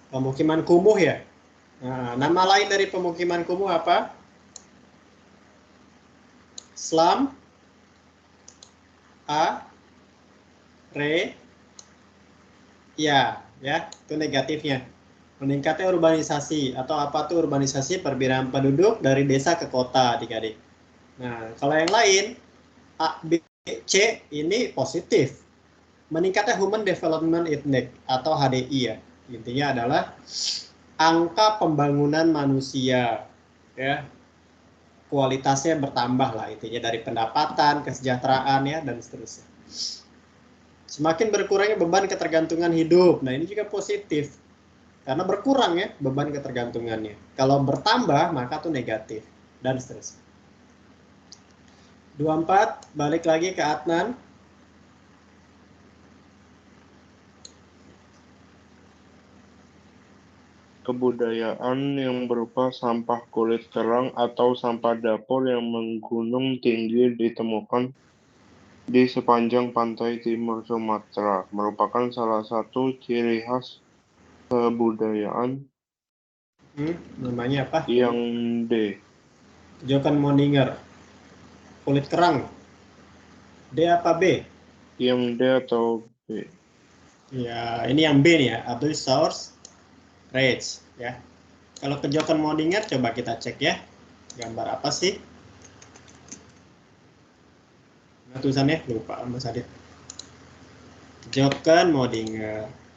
Speaker 1: Pemukiman kumuh ya. Nah, nama lain dari pemukiman kumuh apa? Slum, ya, itu negatifnya. Meningkatnya urbanisasi atau apa tuh urbanisasi? Perpindahan penduduk dari desa ke kota, adik-adik. Nah, kalau yang lain A, B, C ini positif. Meningkatnya Human Development Index atau HDI ya. Intinya adalah angka pembangunan manusia ya. Kualitasnya bertambah lah intinya dari pendapatan, kesejahteraan ya dan seterusnya. Semakin berkurangnya beban ketergantungan hidup. Nah, ini juga positif. Karena berkurang ya beban ketergantungannya. Kalau bertambah maka itu negatif dan seterusnya. 24 balik lagi ke Adnan.
Speaker 2: Kebudayaan yang berupa sampah kulit kerang atau sampah dapur yang menggunung tinggi ditemukan di sepanjang pantai timur Sumatera, merupakan salah satu ciri khas kebudayaan
Speaker 1: Namanya apa?
Speaker 2: yang D.
Speaker 1: Jokan Moninger. Kulit kerang. D apa B?
Speaker 2: Yang D atau B?
Speaker 1: Ya, ini yang B nih ya, Abdul Source Rage ya. Kalau ke Jokan Moninger coba kita cek ya. Gambar apa sih? Nah, tulisannya lupa Mas Adit. Jokan Moninger.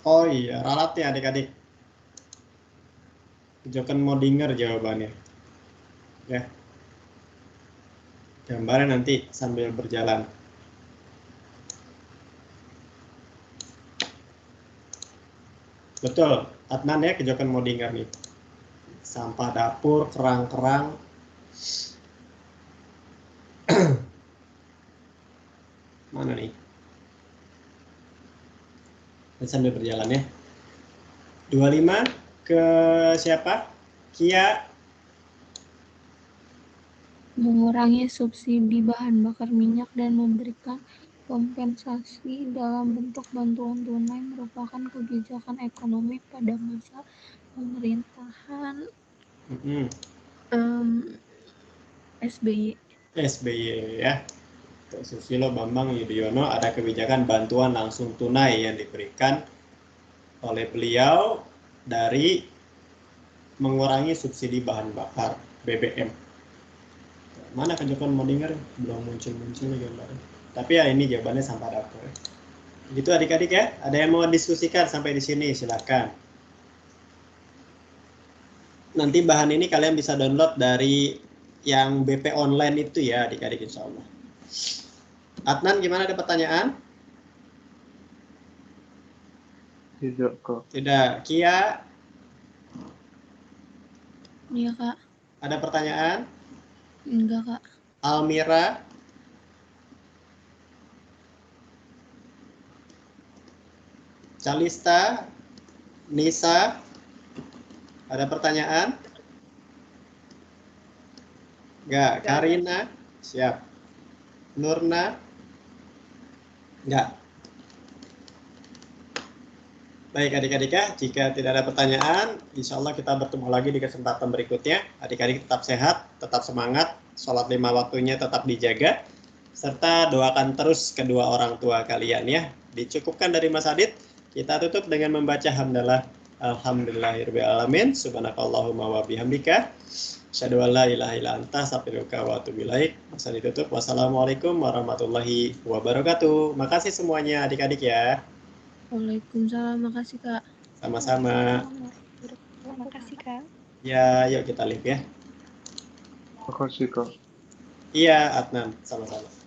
Speaker 1: Oh iya, ralat ya adik-adik. Jokan Moninger jawabannya. Ya. Gambarnya nanti sambil berjalan. Betul, Adnan ya, kejokan Moninger nih. Sampah dapur, kerang-kerang. Mana nih? Sambil berjalan ya. 25 ke siapa? Kia.
Speaker 7: Mengurangi subsidi bahan bakar minyak dan memberikan kompensasi dalam bentuk bantuan tunai merupakan kebijakan ekonomi pada masa pemerintahan SBY.
Speaker 1: SBY ya. Susilo Bambang Yudhoyono, ada kebijakan bantuan langsung tunai yang diberikan oleh beliau dari mengurangi subsidi bahan bakar BBM. Mana kejokan Moninger? Belum muncul-muncul gambarnya. Tapi ya ini jawabannya sampah dapur. Gitu adik-adik ya. Ada yang mau diskusikan sampai di sini? Silakan. Nanti bahan ini kalian bisa download dari yang BP online itu ya adik-adik insya Allah. Adnan gimana, ada pertanyaan?
Speaker 2: Tidak, Kak.
Speaker 1: Tidak. Kia?
Speaker 7: Iya, Kak.
Speaker 1: Ada pertanyaan?
Speaker 7: Enggak, Kak.
Speaker 1: Almira? Calista? Nisa? Ada pertanyaan? Enggak. Karina? Siap. Nurna? Enggak. Baik adik-adik ya, jika tidak ada pertanyaan, insya Allah kita bertemu lagi di kesempatan berikutnya. Adik-adik tetap sehat, tetap semangat, sholat 5 waktunya tetap dijaga, serta doakan terus kedua orang tua kalian ya, dicukupkan dari Mas Adit. Kita tutup dengan membaca hamdalah. Alhamdulillahirabbil alamin. Subhanakallahumma wa bihamdika asyhadu an la ilaha illa anta astaghfiruka wa atubu ilaik. Masa ditutup. Wassalamualaikum warahmatullahi wabarakatuh. Makasih semuanya adik-adik ya.
Speaker 7: Waalaikumsalam, makasih Kak.
Speaker 1: Sama-sama.
Speaker 3: Makasih Kak.
Speaker 1: Ya, yuk kita live ya.
Speaker 2: Makasih, Kak.
Speaker 1: Iya, Adnan. Sama-sama.